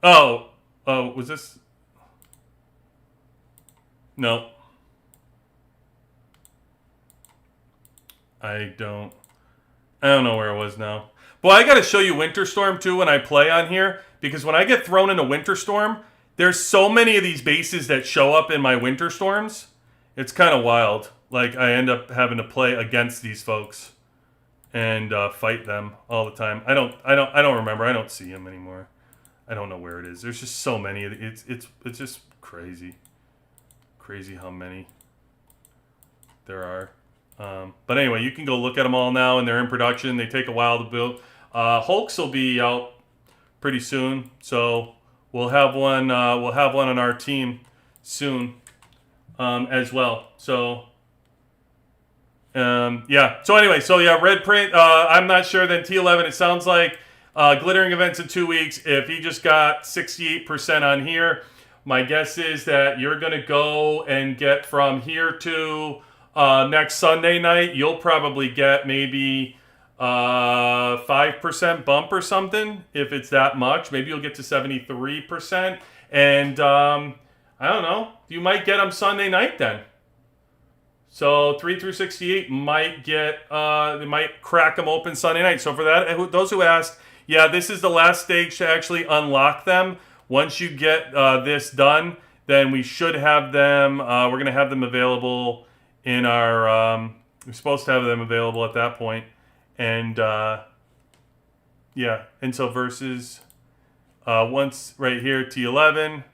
[SPEAKER 1] Oh, was this? No, I don't know where it was now. Well, I got to show you Winter Storm too when I play on here, because when I get thrown into Winter Storm, there's so many of these bases that show up in my Winter Storms. It's kind of wild. Like, I end up having to play against these folks and fight them all the time. I don't remember. I don't see them anymore. I don't know where it is. There's just so many. It's just crazy. Crazy how many there are. But anyway, you can go look at them all now, and they're in production. They take a while to build. Hulks will be out pretty soon, so we'll have one. We'll have one on our team soon as well. So yeah. So anyway, red print. I'm not sure. Then T11. It sounds like glittering events in 2 weeks. If he just got 68% on here, my guess is that you're gonna go and get from here to next Sunday night, you'll probably get maybe 5% bump or something, if it's that much. Maybe you'll get to 73%. And I don't know. You might get them Sunday night then. So 3 through 68 might get, they might crack them open Sunday night. So for that, those who asked, yeah, this is the last stage to actually unlock them. Once you get this done, then we should have them, we're going to have them available in our, we're supposed to have them available at that point. And, yeah, and so versus, once right here, T11.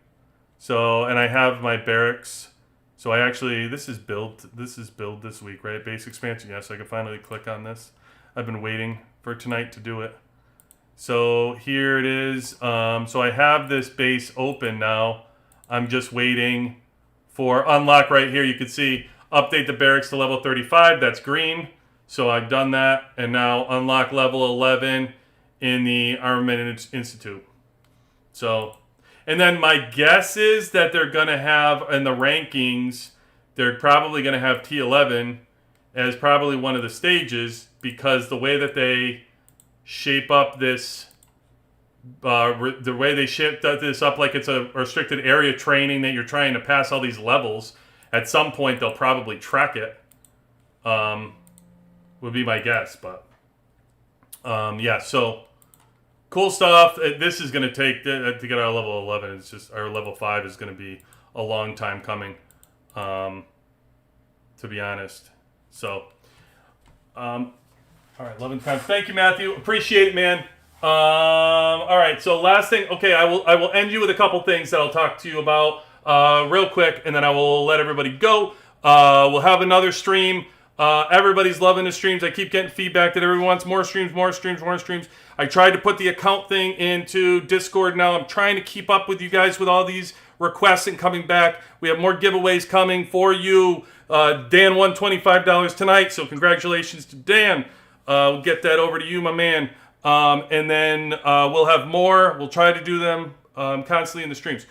[SPEAKER 1] So, and I have my barracks. So I actually, this is build this week, right? Base expansion, yeah, so I can finally click on this. I've been waiting for tonight to do it. So here it is. So I have this base open now. I'm just waiting for unlock right here. You can see update the barracks to level 35. That's green. So I've done that. And now unlock level 11 in the Armament Institute. So, and then my guess is that they're going to have, in the rankings, they're probably going to have T11 as probably one of the stages, because the way that they shape up this, the way they shape this up like it's a restricted area training that you're trying to pass all these levels, at some point they'll probably track it, would be my guess. But yeah, so cool stuff. This is going to take, to get our level 11, it's just, our level 5 is going to be a long time coming, to be honest. So all right, 11 times. Thank you, Matthew. Appreciate it, man. All right, so last thing. Okay, I will end you with a couple things that I'll talk to you about real quick, and then I will let everybody go. We'll have another stream. Everybody's loving the streams. I keep getting feedback that everyone wants more streams, more streams, more streams. I tried to put the account thing into Discord now. I'm trying to keep up with you guys with all these requests and coming back. We have more giveaways coming for you. Dan won $25 tonight, so congratulations to Dan. We'll get that over to you, my man. And then we'll have more. We'll try to do them constantly in the streams.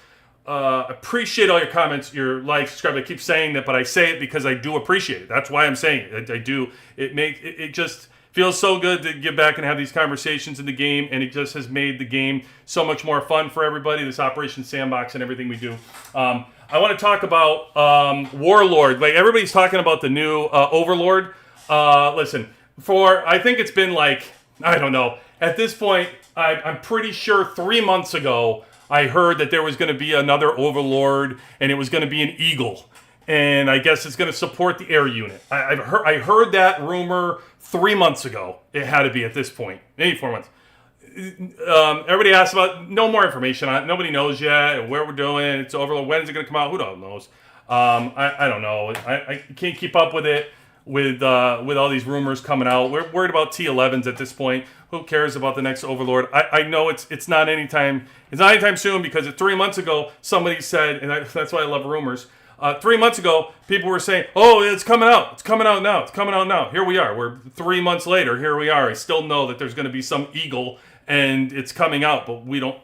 [SPEAKER 1] Appreciate all your comments, your likes, subscribe. I keep saying that, but I say it because I do appreciate it. That's why I'm saying it. I do. It just feels so good to get back and have these conversations in the game, and it just has made the game so much more fun for everybody, this Operation Sandbox and everything we do. I want to talk about Warlord. Like, everybody's talking about the new Overlord. Listen, I think it's been like, I don't know. At this point, I'm pretty sure 3 months ago, I heard that there was going to be another Overlord, and it was going to be an Eagle. And I guess it's going to support the air unit. I heard that rumor 3 months ago. It had to be at this point. Maybe 4 months. Everybody asks about, no more information on it. Nobody knows yet where we're doing. It's Overlord. When is it going to come out? Who knows? I don't know. I can't keep up with it. With all these rumors coming out, we're worried about T11s at this point. Who cares about the next Overlord? I know it's not anytime soon, because 3 months ago somebody said, and that's why I love rumors. 3 months ago, people were saying, "Oh, it's coming out. It's coming out now. It's coming out now." Here we are. We're 3 months later. Here we are. I still know that there's going to be some eagle, and it's coming out, but we don't.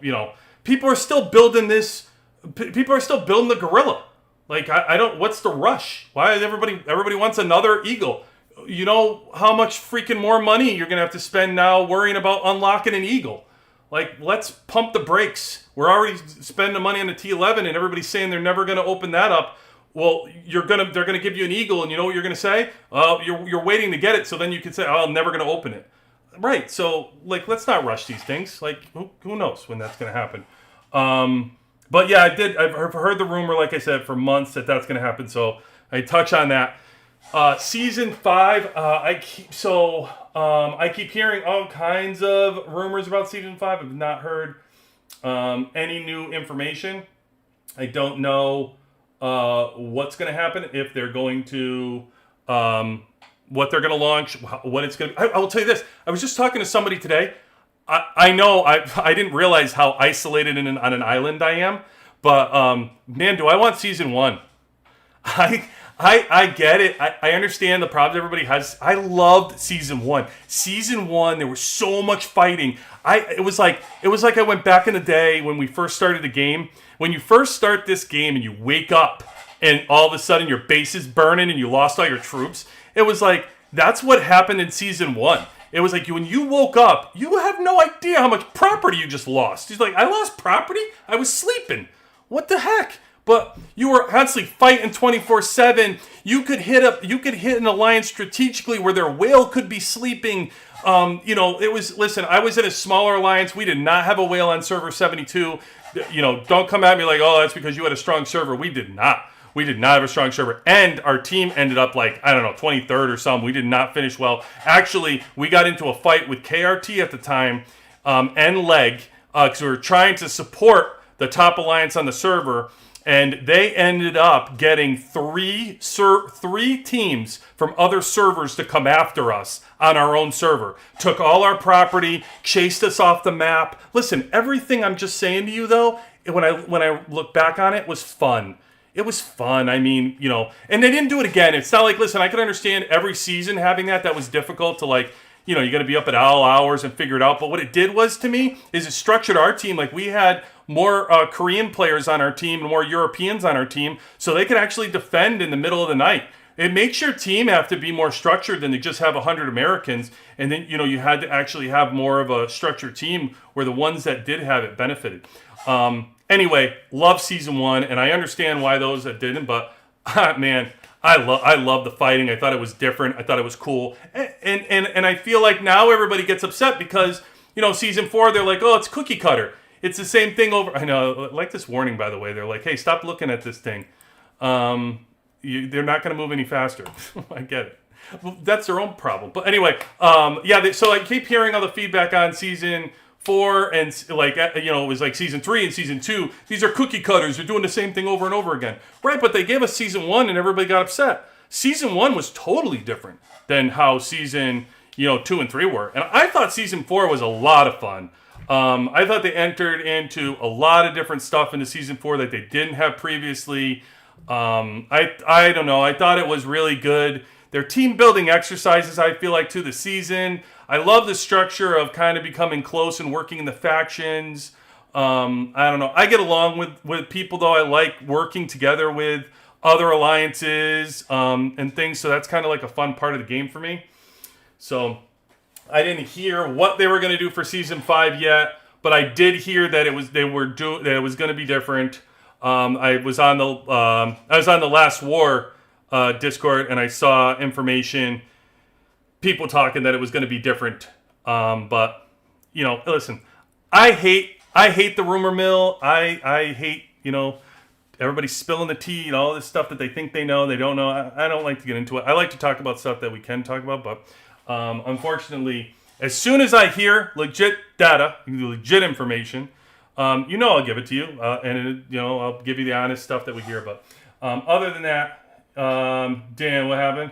[SPEAKER 1] People are still building this. People are still building the gorilla. Like I don't. What's the rush? Why is everybody wants another eagle? You know how much freaking more money you're going to have to spend now worrying about unlocking an eagle. Like, let's pump the brakes. We're already spending money on the T11, and everybody's saying they're never going to open that up. Well, they're going to give you an eagle, and you know what you're going to say? You're waiting to get it, so then you can say, "Oh, I'm never going to open it." Right. So, like, let's not rush these things. Like, who knows when that's going to happen? But yeah, I've heard the rumor, like I said, for months that that's going to happen. So I touch on that. Season 5, I keep hearing all kinds of rumors about Season 5. I've not heard any new information. I don't know what's going to happen, if they're going to, what they're going to launch, what it's going to be. I will tell you this. I was just talking to somebody today. I know I didn't realize how isolated on an island I am, but man, do I want Season 1. I get it. I understand the problems everybody has. I loved Season 1. Season 1, there was so much fighting. It was like I went back in the day when we first started the game. When you first start this game and you wake up and all of a sudden your base is burning and you lost all your troops. It was like, that's what happened in Season 1. It was like when you woke up, you have no idea how much property you just lost. He's like, I lost property? I was sleeping. What the heck? But you were constantly fighting 24/7. You could hit an alliance strategically where their whale could be sleeping. Listen, I was in a smaller alliance. We did not have a whale on server 72. Don't come at me like, "Oh, that's because you had a strong server." We did not. We did not have a strong server. And our team ended up 23rd or something. We did not finish well. Actually, we got into a fight with KRT at the time and Leg because we were trying to support the top alliance on the server. And they ended up getting three teams from other servers to come after us on our own server. Took all our property, chased us off the map. Listen, everything I'm just saying to you, though, when I look back on it, was fun. It was fun. I mean, and they didn't do it again. It's not like, listen, I can understand every season having that was difficult to you got to be up at all hours and figure it out. But what it did was, to me, is it structured our team. Like, we had more Korean players on our team and more Europeans on our team, so they could actually defend in the middle of the night. It makes your team have to be more structured than to just have 100 Americans. And then, you had to actually have more of a structured team where the ones that did have it benefited. Anyway, love Season 1, and I understand why those that didn't, but man, I love the fighting. I thought it was different. I thought it was cool. And I feel like now everybody gets upset because, Season 4, they're like, "Oh, it's cookie cutter. It's the same thing over." I know, I like this warning, by the way. They're like, "Hey, stop looking at this thing. They're not going to move any faster." I get it. Well, that's their own problem. But anyway, so I keep hearing all the feedback on Season 4 and it was like Season 3 and Season 2. These are cookie cutters. They're doing the same thing over and over again. Right, but they gave us Season 1 and everybody got upset. Season 1 was totally different than how Season 2 and 3 were. And I thought Season 4 was a lot of fun. I thought they entered into a lot of different stuff into Season 4 that they didn't have previously. I don't know. I thought it was really good. Their team building exercises, I feel like, to the season. I love the structure of kind of becoming close and working in the factions. I don't know. I get along with people, though. I like working together with other alliances and things. So that's kind of like a fun part of the game for me. So I didn't hear what they were going to do for Season 5 yet, but I did hear that it was going to be different. I was on the Last War Discord, and I saw information, people talking that it was going to be different. But listen, I hate the rumor mill. I hate everybody spilling the tea and all this stuff that they think they know, they don't know. I don't like to get into it. I like to talk about stuff that we can talk about, but unfortunately, as soon as I hear legit data, legit information, I'll give it to you, and I'll give you the honest stuff that we hear about. Other than that, Dan, what happened?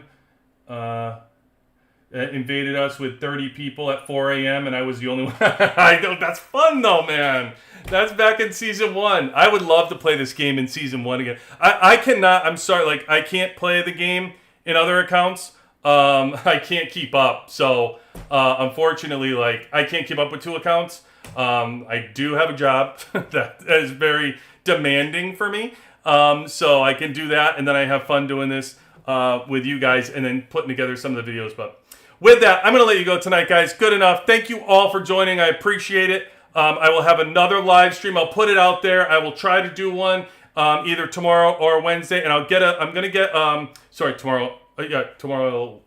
[SPEAKER 1] invaded us with 30 people at 4 a.m. and I was the only one. I know, that's fun though, man. That's back in season 1. I would love to play this game in season 1 again. I cannot. I'm sorry. Like, I can't play the game in other accounts. I can't keep up. So, unfortunately, like, I can't keep up with 2 accounts. I do have a job that is very demanding for me. So I can do that, and then I have fun doing this with you guys, and then putting together some of the videos. But with that, I'm going to let you go tonight, guys. Good enough. Thank you all for joining. I appreciate it. I will have another live stream. I'll put it out there. I will try to do one either tomorrow or Wednesday, and I'm going to get tomorrow. Tomorrow,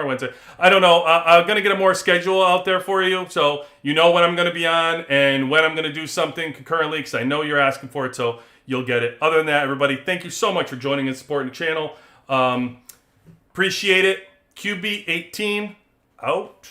[SPEAKER 1] Wednesday. I don't know. I'm going to get a more schedule out there for you, so you know when I'm going to be on and when I'm going to do something concurrently, because I know you're asking for it, so you'll get it. Other than that, everybody, thank you so much for joining and supporting the channel. Appreciate it. QB18 out.